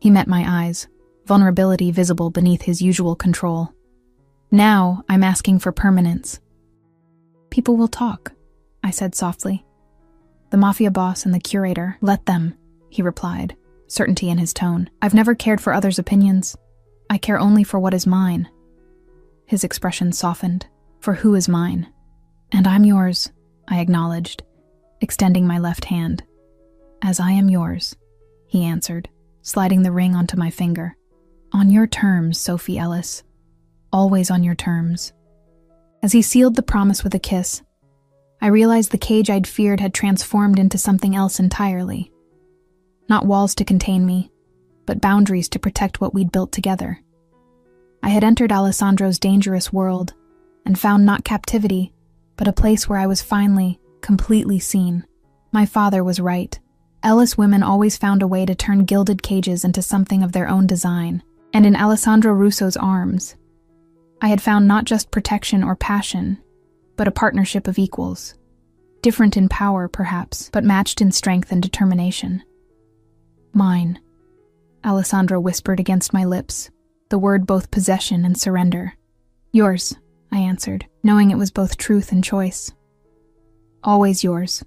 Speaker 1: He met my eyes, vulnerability visible beneath his usual control. "Now I'm asking for permanence." "People will talk," I said softly. "The Mafia boss and the curator, let them," he replied, certainty in his tone. "I've never cared for others' opinions. I care only for what is mine." His expression softened. "For who is mine?" "And I'm yours," I acknowledged, extending my left hand. "As I am yours," he answered, sliding the ring onto my finger. "On your terms, Sophie Ellis. Always on your terms." As he sealed the promise with a kiss, I realized the cage I'd feared had transformed into something else entirely. Not walls to contain me, but boundaries to protect what we'd built together. I had entered Alessandro's dangerous world and found not captivity, but a place where I was finally, completely seen. My father was right. Ellis women always found a way to turn gilded cages into something of their own design, and in Alessandro Russo's arms, I had found not just protection or passion, but a partnership of equals. Different in power, perhaps, but matched in strength and determination. "Mine," Alessandro whispered against my lips, the word both possession and surrender. "Yours," I answered, knowing it was both truth and choice. "Always yours."